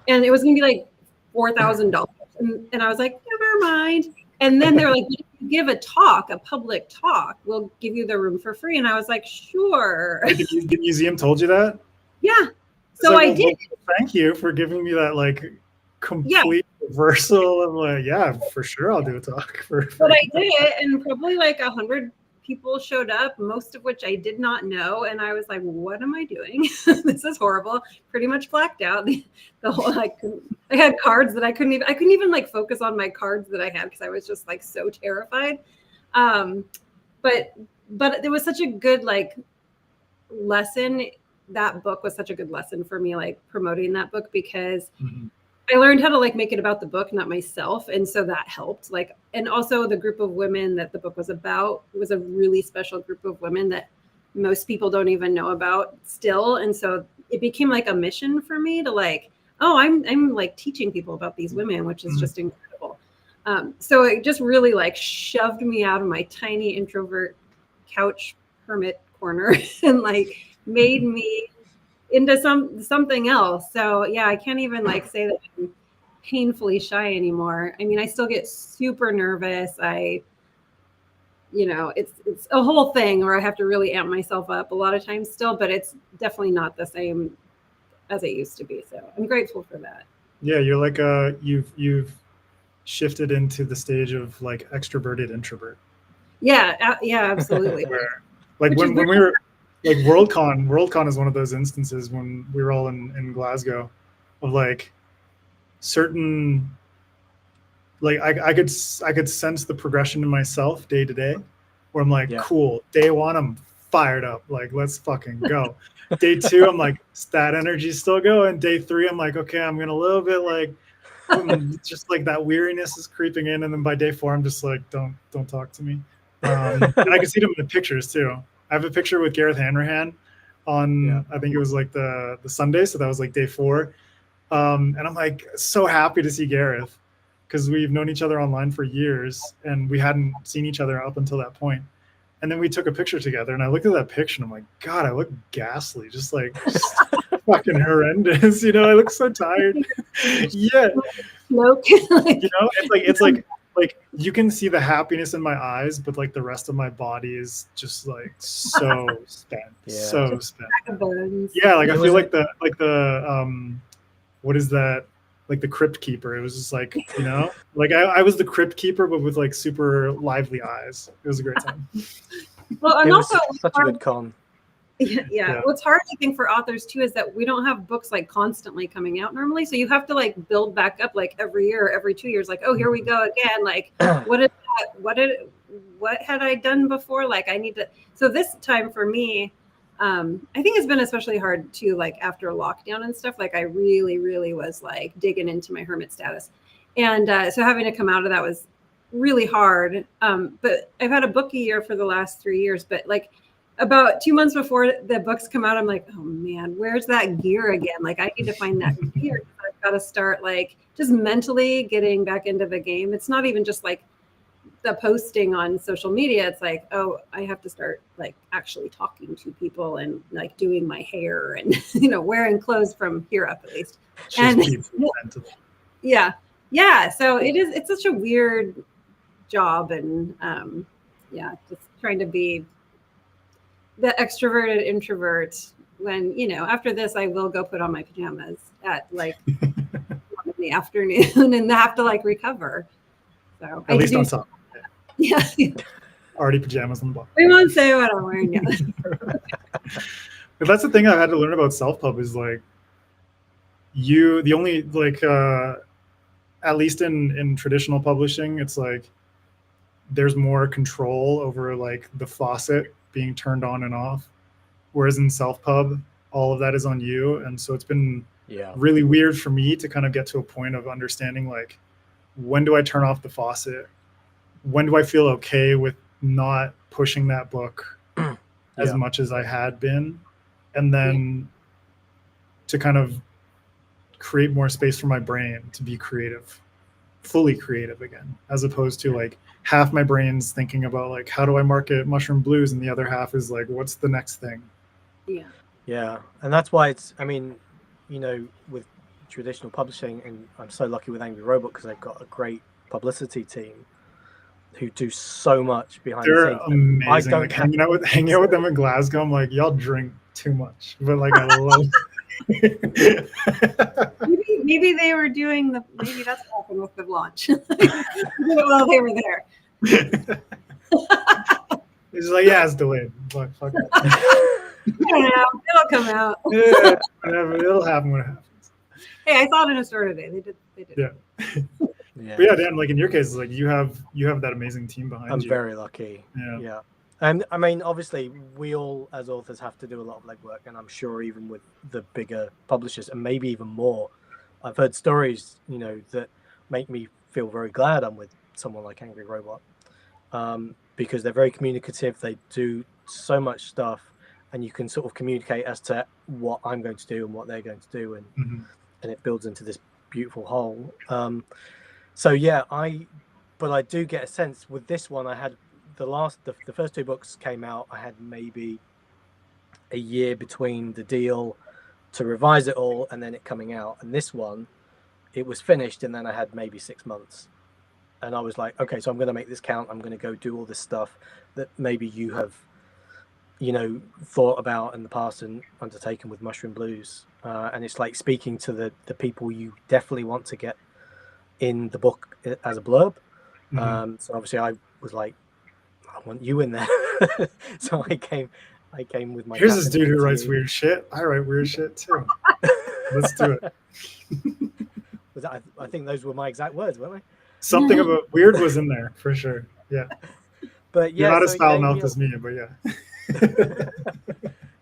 and it was going to be like $4,000. And I was like, never mind. And then they're like, if you give a public talk, we'll give you the room for free. And I was like, sure. The museum told you that? Yeah. So I did. Well, thank you for giving me that like complete reversal of like, yeah, for sure, I'll do a talk. But I did it, and probably like 100 people showed up, most of which I did not know, and I was like, "What am I doing? This is horrible." Pretty much blacked out. The whole I had cards that I couldn't even like focus on my cards that I had because I was just like so terrified. But there was such a good like lesson. That book was such a good lesson for me, like promoting that book, because I learned how to like make it about the book, not myself. And so that helped. Like, and also the group of women that the book was about was a really special group of women that most people don't even know about still. And so it became like a mission for me to like, oh, I'm like teaching people about these women, which is just incredible. So it just really like shoved me out of my tiny introvert couch hermit corner and like made me into something else. So yeah, I can't even like say that I'm painfully shy anymore. I mean, I still get super nervous. It's a whole thing where I have to really amp myself up a lot of times still, but it's definitely not the same as it used to be. So I'm grateful for that. Yeah, you're like you've shifted into the stage of like extroverted introvert. Yeah, absolutely. Where, like when we were like Worldcon is one of those instances when we were all in Glasgow of like certain, like I could sense the progression in myself day to day where I'm like, cool, day one, I'm fired up. Like, let's fucking go. Day two, I'm like, that energy's still going. Day three, I'm like, okay, I'm gonna a little bit like, just like that weariness is creeping in. And then by day four, I'm just like, don't talk to me. And I can see them in the pictures too. I have a picture with Gareth Hanrahan on, I think it was like the Sunday. So that was like day 4. And I'm like so happy to see Gareth because we've known each other online for years and we hadn't seen each other up until that point. And then we took a picture together and I looked at that picture and I'm like, God, I look ghastly, just fucking horrendous. You know, I look so tired. Yeah. Smoke. You know, it's like you can see the happiness in my eyes, but like the rest of my body is just like so spent, so spent. Yeah, like I feel like the what is that? Like the crypt keeper. It was just like, you know, like I was the crypt keeper, but with like super lively eyes. It was a great time. Well, and also such a good con. Yeah. What's hard, I think, for authors too, is that we don't have books like constantly coming out normally. So you have to like build back up like every year, every 2 years. Like, oh, here we go again. Like, what had I done before? Like, I need to. So this time for me, I think it's been especially hard too. Like after lockdown and stuff. Like I really, really was like digging into my hermit status, and so having to come out of that was really hard. But I've had a book a year for the last 3 years. But like, about 2 months before the books come out, I'm like, oh man, where's that gear again? Like I need to find that gear. I've got to start like just mentally getting back into the game. It's not even just like the posting on social media. It's like, oh, I have to start like actually talking to people and like doing my hair and, you know, wearing clothes from here up at least. And yeah. So it's such a weird job. And just trying to be the extroverted introvert when, you know, after this, I will go put on my pajamas at like 1 in the afternoon and have to like recover. So at least on top. Yeah. Already pajamas on the bottom. We won't say what I'm wearing yet. But that's the thing I've had to learn about self-pub is like the only like at least in traditional publishing, it's like there's more control over like the faucet being turned on and off, whereas in self-pub all of that is on you. And so it's been really weird for me to kind of get to a point of understanding like, when do I turn off the faucet? When do I feel okay with not pushing that book as much as I had been? And then to kind of create more space for my brain to be creative, fully creative again, as opposed to like half my brain's thinking about like, how do I market Mushroom Blues? And the other half is like, what's the next thing? Yeah. And that's why it's, I mean, you know, with traditional publishing, and I'm so lucky with Angry Robot because they've got a great publicity team who do so much behind the scenes. They're amazing. Like hanging out with them in Glasgow, I'm like, y'all drink too much, but like I love. maybe they were doing maybe that's what happened with the launch. While they were there. It's like, yeah, it's delayed. Fuck it. I don't know. It'll come out. Yeah, whatever. It'll happen when it happens. Hey, I saw it in a store today. They did. Yeah. Yeah. But yeah, Dan, like in your case, like you have that amazing team behind you. I'm very lucky. Yeah. And I mean, obviously, we all as authors have to do a lot of legwork, and I'm sure even with the bigger publishers, and maybe even more, I've heard stories, that make me feel very glad I'm with someone like Angry Robot, because they're very communicative. They do so much stuff, and you can sort of communicate as to what I'm going to do and what they're going to do, and and it builds into this beautiful whole. So yeah, but I do get a sense with this one. I had the first two books came out. I had maybe a year between the deal to revise it all and then it coming out. And this one, it was finished, and then I had maybe 6 months. And I was like, okay, so I'm going to make this count. I'm going to go do all this stuff that maybe you have, thought about in the past and undertaken with Mushroom Blues. And it's like speaking to the people you definitely want to get in the book as a blurb. So obviously I was like, I want you in there. So I came with my. Here's this dude who writes weird shit. I write weird shit too. Let's do it. I think those were my exact words, weren't they? Something about weird was in there for sure. Yeah. But yeah, you're not as foul mouthed as me, but yeah.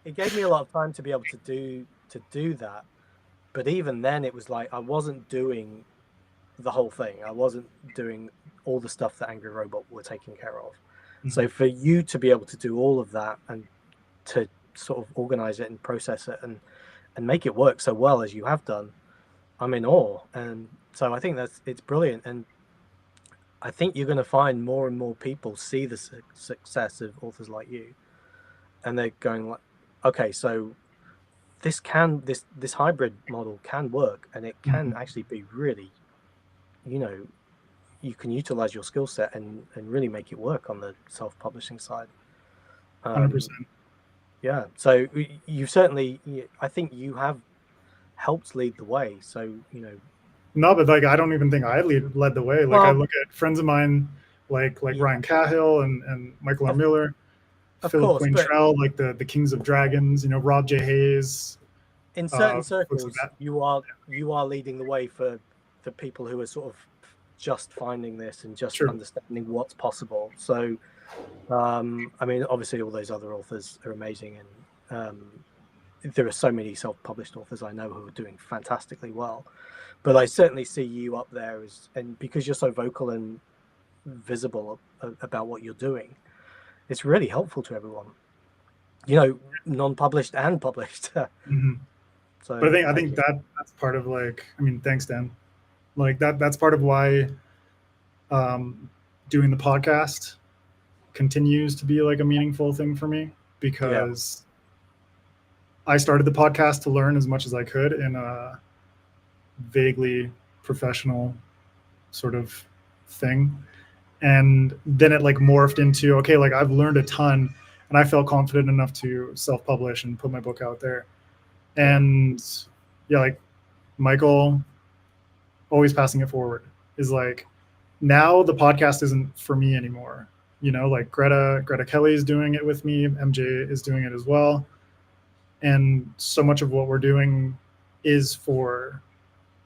It gave me a lot of time to be able to do that. But even then, it was like I wasn't doing the whole thing. I wasn't doing all the stuff that Angry Robot were taking care of. So for you to be able to do all of that and to sort of organize it and process it and make it work so well as you have done, I'm in awe. And so I think it's brilliant. And I think you're going to find more and more people see the success of authors like you, and they're going like, okay, so this hybrid model can work, and it can actually be really, you can utilize your skill set and really make it work on the self-publishing side. 100%. Yeah. So you certainly, I think you have helped lead the way. So, No, but like I don't even think I led the way. Like I look at friends of mine, like Ryan Cahill and Michael R. Miller, Philip Quaintrell, like the Kings of Dragons. Rob J. Hayes. In certain circles, you are leading the way for people who are sort of just finding this and just understanding what's possible. So, I mean, obviously, all those other authors are amazing, and there are so many self-published authors I know who are doing fantastically well. But I certainly see you up there and because you're so vocal and visible about what you're doing, it's really helpful to everyone. Non-published and published. So, but I think that's part of thanks, Dan. Like that's part of why doing the podcast continues to be like a meaningful thing for me, because I started the podcast to learn as much as I could in a vaguely professional sort of thing, and then it like morphed into, okay, like I've learned a ton and I felt confident enough to self-publish and put my book out there. And like Michael always passing it forward is like, now the podcast isn't for me anymore. Like Greta Kelly is doing it with me, MJ is doing it as well, and so much of what we're doing is for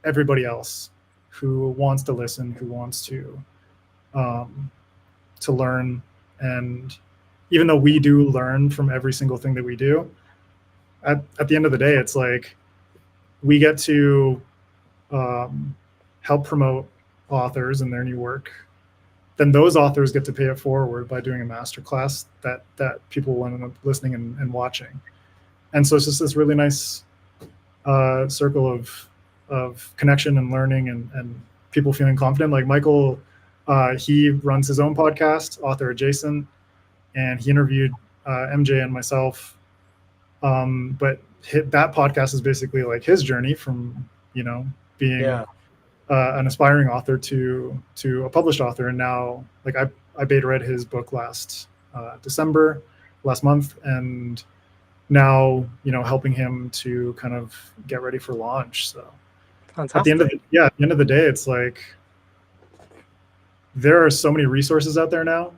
everybody else who wants to listen, who wants to learn. And even though we do learn from every single thing that we do, at the end of the day, it's like we get to help promote authors and their new work. Then those authors get to pay it forward by doing a masterclass that people will end up listening and watching. And so it's just this really nice circle of connection and learning and people feeling confident. Like Michael, he runs his own podcast, Author Adjacent, and he interviewed MJ and myself. But that podcast is basically like his journey from, being an aspiring author to a published author. And now, like I beta read his book last month, and now, helping him to kind of get ready for launch. So Fantastic. At the end of the day, it's like there are so many resources out there now.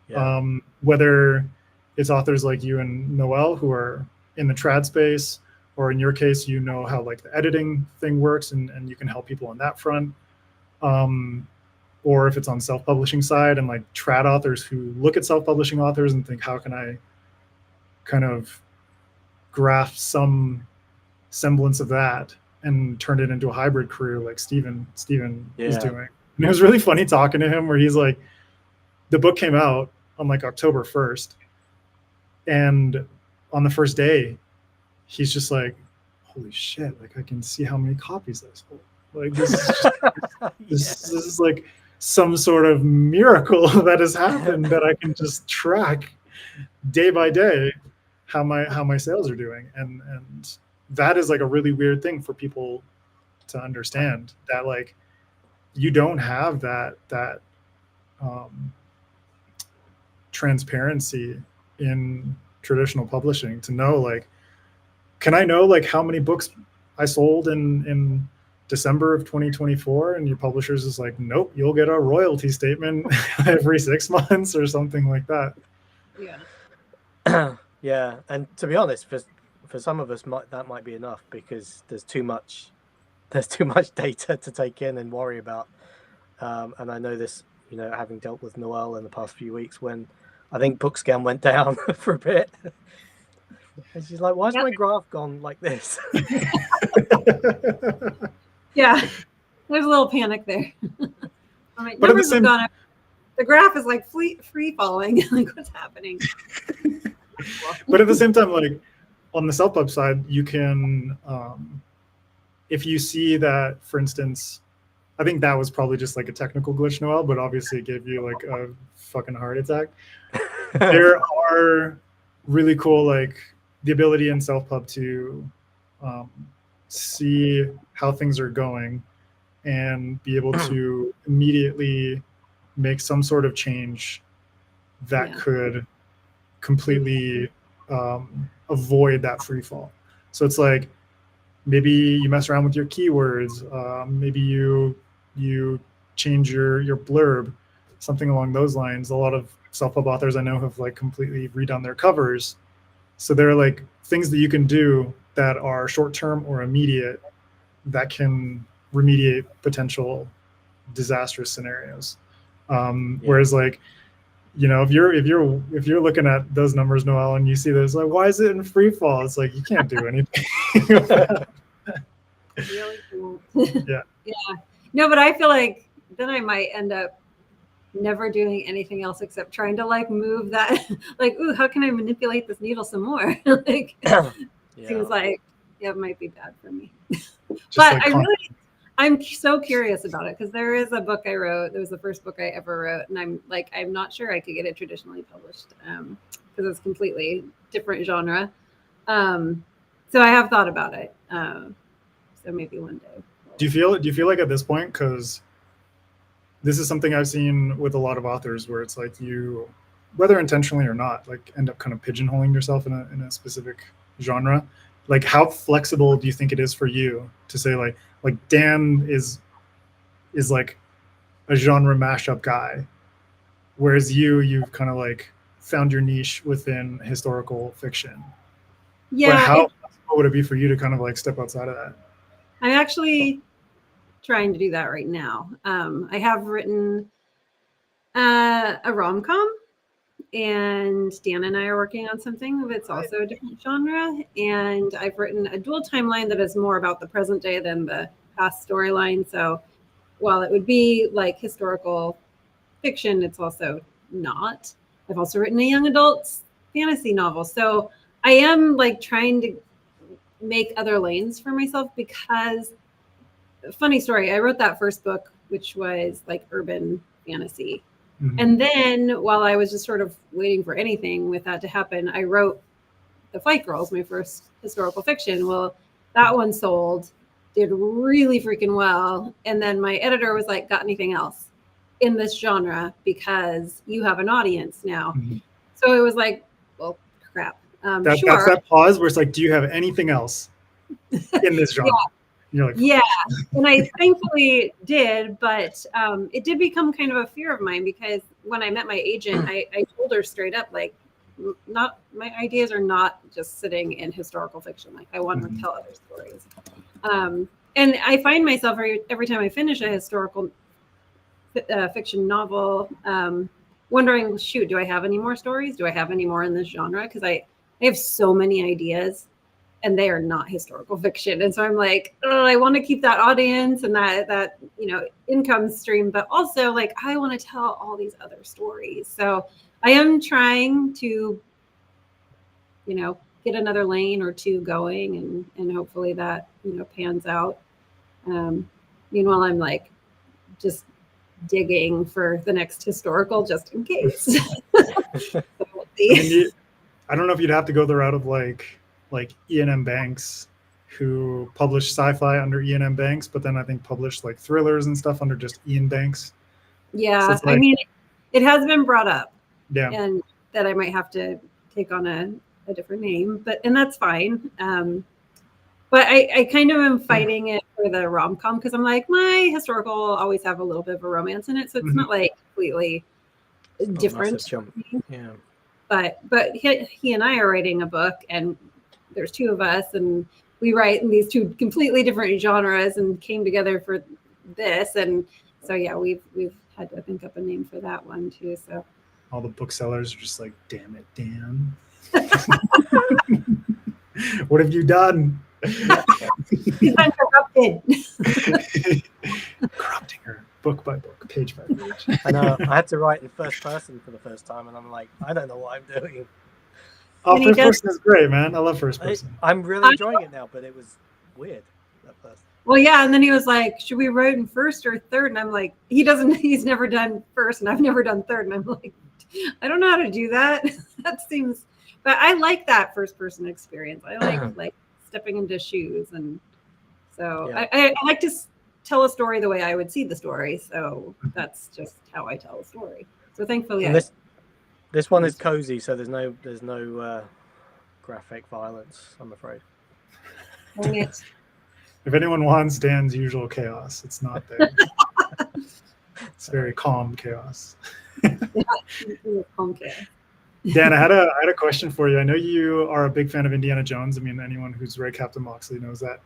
Yeah. Whether it's authors like you and Noelle who are in the trad space, or in your case, you know how like the editing thing works and you can help people on that front. Or if it's on self-publishing side and like trad authors who look at self-publishing authors and think, how can I kind of graft some semblance of that and turn it into a hybrid career like Steven is doing. And it was really funny talking to him where he's like, the book came out on like October 1st. And on the first day, he's just like, holy shit, like I can see how many copies I sold. Like this is just, this is like some sort of miracle that has happened that I can just track day by day how my sales are doing. And that is like a really weird thing for people to understand, that like you don't have that transparency in traditional publishing to know, like, can I know like how many books I sold in December of 2024? And your publishers is like, nope, you'll get a royalty statement every 6 months or something like that. Yeah. Yeah, and to be honest, for some of us, that might be enough, because there's too much data to take in and worry about. And I know this, having dealt with Noelle in the past few weeks, when I think BookScan went down for a bit. And she's like, why's my graph gone like this? Yeah, there's a little panic there. But numbers have gone up. The graph is like free falling. Like, what's happening? But at the same time, like on the self-pub side, you can, if you see that, for instance, I think that was probably just like a technical glitch, Noelle, but obviously it gave you like a fucking heart attack. There are really cool, like the ability in self-pub to see how things are going and be able to immediately make some sort of change that could completely avoid that free fall. So it's like, maybe you mess around with your keywords, maybe you change your blurb, something along those lines. A lot of self-pub authors I know have like completely redone their covers. So there are like things that you can do that are short-term or immediate that can remediate potential disastrous scenarios. Whereas like, if you're looking at those numbers, Noelle, and you see this, like, why is it in free fall? It's like, you can't do anything. Really cool. Yeah. No, but I feel like then I might end up never doing anything else except trying to like move that, like, ooh, how can I manipulate this needle some more? Like, seems like it might be bad for me. But like I'm so curious about it, because there is a book I wrote. It was the first book I ever wrote, and I'm not sure I could get it traditionally published because it's completely different genre. So I have thought about it. So maybe one day. Do you feel like at this point, because this is something I've seen with a lot of authors, where it's like you, whether intentionally or not, like end up kind of pigeonholing yourself in a specific genre. Like, how flexible do you think it is for you to say like Dan is like a genre mashup guy, whereas you've kind of like found your niche within historical fiction? Yeah. But how flexible would it be for you to kind of like step outside of that? I'm actually trying to do that right now. I have written a rom-com, and Dan and I are working on something that's also a different genre. And I've written a dual timeline that is more about the present day than the past storyline. So while it would be like historical fiction, it's also not. I've also written a young adult fantasy novel. So I am like trying to make other lanes for myself, because funny story, I wrote that first book, which was like urban fantasy. Mm-hmm. And then while I was just sort of waiting for anything with that to happen, I wrote The Flight Girls, my first historical fiction. Well, that one sold, did really freaking well. And then my editor was like, got anything else in this genre? Because you have an audience now. Mm-hmm. So it was like, well, crap. That's that pause where it's like, do you have anything else in this genre? You're like, yeah, and I thankfully did, but it did become kind of a fear of mine because when I met my agent, I told her straight up, like, not my ideas are not just sitting in historical fiction. Like, I want to tell other stories. And I find myself every time I finish a historical fiction novel, wondering, shoot, do I have any more stories? Do I have any more in this genre? Because I have so many ideas, and they are not historical fiction. And so I'm like, oh, I want to keep that audience and that income stream, but also like I want to tell all these other stories. So I am trying to, get another lane or two going, and hopefully that pans out. Meanwhile, I'm like just digging for the next historical just in case. So we'll see. I don't know if you'd have to go the route of like Ian M. Banks, who published sci-fi under Ian M. Banks, but then I think published like thrillers and stuff under just Ian Banks. Yeah, So like, I mean, it has been brought up, yeah, and that I might have to take on a different name, and that's fine. But I kind of am fighting it for the rom-com because I'm like, my historical will always have a little bit of a romance in it, so it's not like completely different. Yeah. But he and I are writing a book, and there's two of us, and we write in these two completely different genres, and came together for this, and so yeah, we've had to think up a name for that one too. So all the booksellers are just like, damn it, Dan. What have you done? He's uncorrupted. Corrupting her book by book, page by page. I know. I had to write in first person for the first time, and I'm like, I don't know what I'm doing. Oh, first person is great, man. I love first person. I'm really enjoying it now, but it was weird at first. Well, yeah, and then he was like, should we write in first or third? And I'm like, he's never done first, and I've never done third. And I'm like, I don't know how to do that. That seems, but I like that first person experience. I like stepping into shoes. And so yeah. I like to tell a story the way I would see the story. So that's just how I tell a story. So thankfully, this one is cozy, so there's no graphic violence, I'm afraid. If anyone wants Dan's usual chaos, it's not there. It's very calm chaos. Calm chaos. Dan, I had a question for you. I know you are a big fan of Indiana Jones. I mean, anyone who's read Captain Moxley knows that.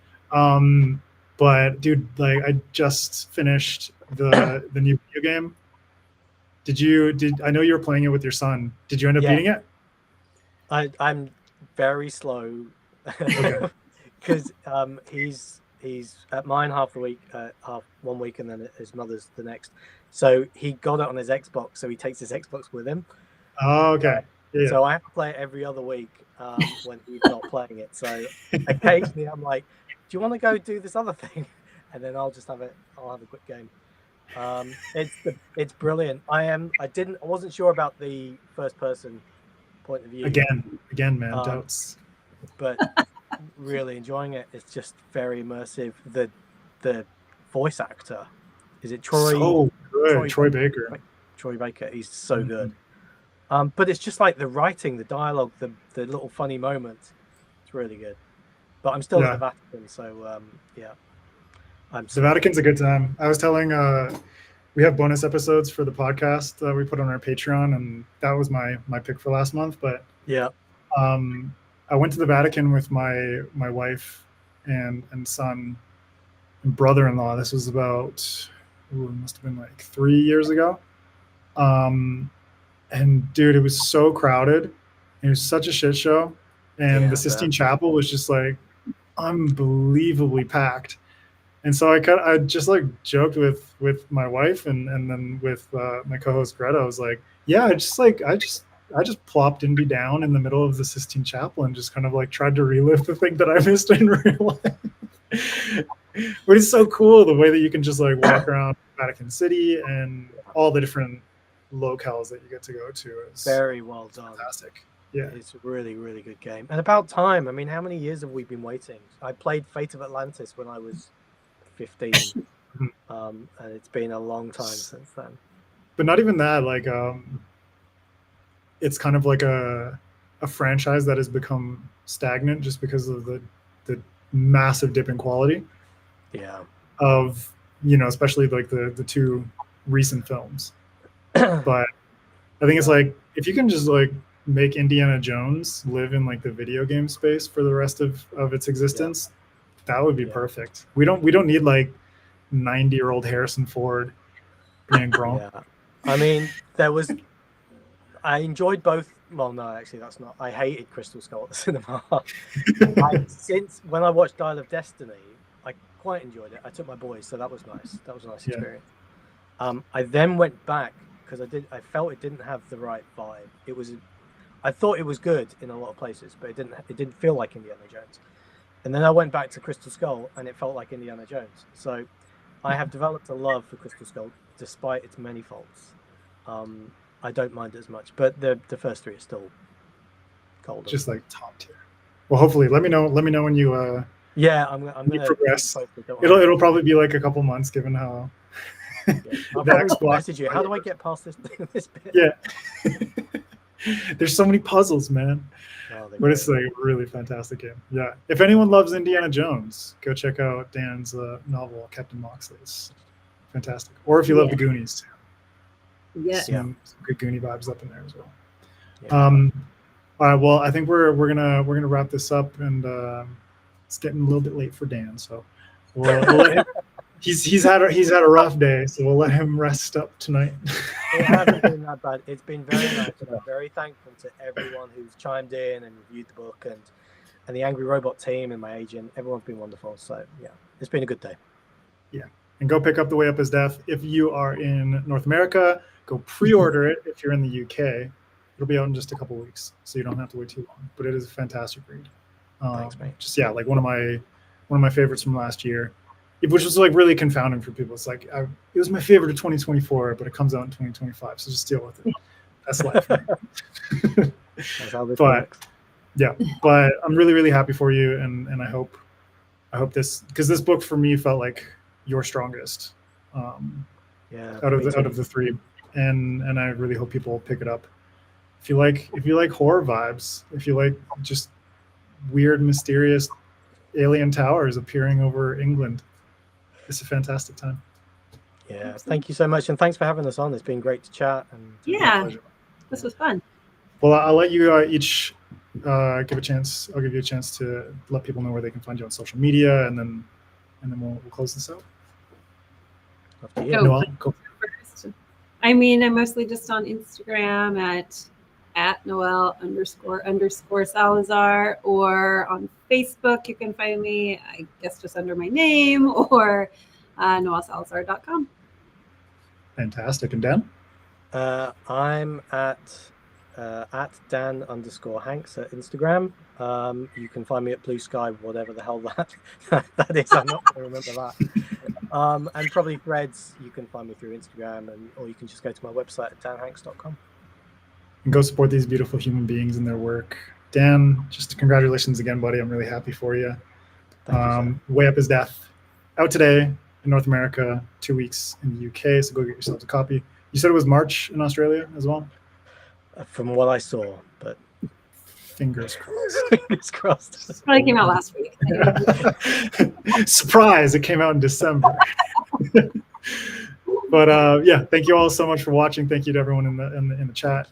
But dude, like, I just finished the new video game. I know you were playing it with your son. Did you end up beating it? I'm very slow because he's at mine half the week, half 1 week, and then at his mother's the next. So he got it on his Xbox, so he takes his Xbox with him. Oh, okay. Yeah. So I have to play it every other week when he's not playing it. So occasionally I'm like, do you want to go do this other thing? And then I'll have a quick game. It's brilliant. I wasn't sure about the first person point of view. Again, man, doubts. But really enjoying it. It's just very immersive. The voice actor, is it Troy? So good. Troy Baker. Troy Baker. He's so good. But it's just like the writing, the dialogue, the little funny moments. It's really good. But I'm still at the Vatican, so yeah. The Vatican's a good time. I was telling, we have bonus episodes for the podcast that we put on our Patreon, and that was my pick for last month. But yeah, I went to the Vatican with my wife and son and brother-in-law. This was about, it must have been like 3 years ago. And dude, it was so crowded. It was such a shit show. And the Sistine Chapel was just like unbelievably packed. And so I just like joked with my wife and then with my co-host Greta. I was like, yeah, I just plopped Indy down in the middle of the Sistine Chapel and just kind of like tried to relive the thing that I missed in real life. But it's so cool the way that you can just like walk around Vatican City and all the different locales that you get to go to. Is very well done. Fantastic. Yeah, it's a really, really good game. And about time. I mean, how many years have we been waiting? I played Fate of Atlantis when I was 15, and it's been a long time since then. But not even that. Like, it's kind of like a franchise that has become stagnant just because of the massive dip in quality. of, you know, especially like the two recent films. But I think it's like, if you can just like make Indiana Jones live in like the video game space for the rest of its existence, that would be perfect. We don't need like 90-year-old Harrison Ford being Gronk. I mean, I enjoyed both. Well, no, actually, that's not. I hated Crystal Skull at the cinema. Since when I watched Dial of Destiny, I quite enjoyed it. I took my boys, so that was nice. That was a nice experience. I then went back because I felt it didn't have the right vibe. I thought it was good in a lot of places, but it didn't feel like Indiana Jones. And then I went back to Crystal Skull, and it felt like Indiana Jones. So I have developed a love for Crystal Skull, despite its many faults. I don't mind it as much, but the first three are still golden. Just like top tier. Well, hopefully, let me know when you I'm gonna progress. It'll probably be like a couple months, given how. I'll probably message you. How do I get past this bit? Yeah. There's so many puzzles, man. But it's like a really fantastic game. Yeah. If anyone loves Indiana Jones, go check out Dan's novel, Captain Moxley. It's fantastic. Or if you love the Goonies too. Some good Goonie vibes up in there as well. All right, well, I think we're gonna wrap this up, and it's getting a little bit late for Dan, so we'll let him, he's had a rough day, so we'll let him rest up tonight. It hasn't been that bad. It's been very nice, and I'm very thankful to everyone who's chimed in and reviewed the book, and the Angry Robot team and my agent. Everyone's been wonderful. So yeah, it's been a good day. Yeah, and go pick up The Way Up Is Death if you are in North America. Go pre-order it if you're in the UK. It'll be out in just a couple weeks, so you don't have to wait too long. But it is a fantastic read. Thanks, mate. Just like one of my favorites from last year, which was like really confounding for people. It's like it was my favorite of 2024, but it comes out in 2025, so just deal with it. That's life. Right? That's how this works. Yeah, but I'm really, really happy for you, and I hope this, because this book for me felt like your strongest. Out of the three. And I really hope people pick it up. If you like horror vibes, if you like just weird, mysterious alien towers appearing over England, it's a fantastic time. Yeah, thank you so much, and thanks for having us on. It's been great to chat. And this was fun. Well, I'll let you each give a chance. I'll give you a chance to let people know where they can find you on social media, and then we'll close this out. After you. Noelle, go. I mean, I'm mostly just on Instagram at Noelle __ Salazar, or on Facebook. You can find me, I guess, just under my name, or noellesalazar.com. Fantastic. And Dan? I'm at Dan _Hanks at Instagram. You can find me at Blue Sky, whatever the hell that is. I'm not going to remember that. And probably Threads. You can find me through Instagram, or you can just go to my website at danhanks.com. And go support these beautiful human beings in their work. Dan, just congratulations again, buddy. I'm really happy for you. Thank you, Way Up Is Death, out today in North America, 2 weeks in the UK. So go get yourself a copy. You said it was March in Australia as well? From what I saw, but fingers crossed. Fingers crossed. It probably came out last week. Surprise! It came out in December. But yeah, thank you all so much for watching. Thank you to everyone in the chat,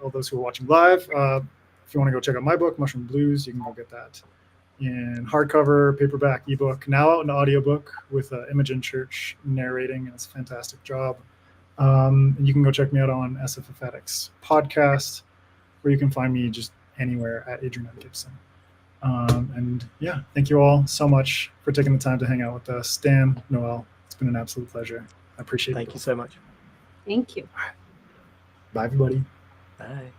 all those who are watching live. If you want to go check out my book, Mushroom Blues, you can go get that in hardcover, paperback, ebook, now out in audiobook with Imogen Church narrating, and it's a fantastic job. And you can go check me out on SFF Addicts podcast, where you can find me just anywhere at Adrian M. Gibson. And yeah, thank you all so much for taking the time to hang out with us. Dan, Noelle, it's been an absolute pleasure. I appreciate it. Thank you so much. Thank you. Bye, everybody. Bye.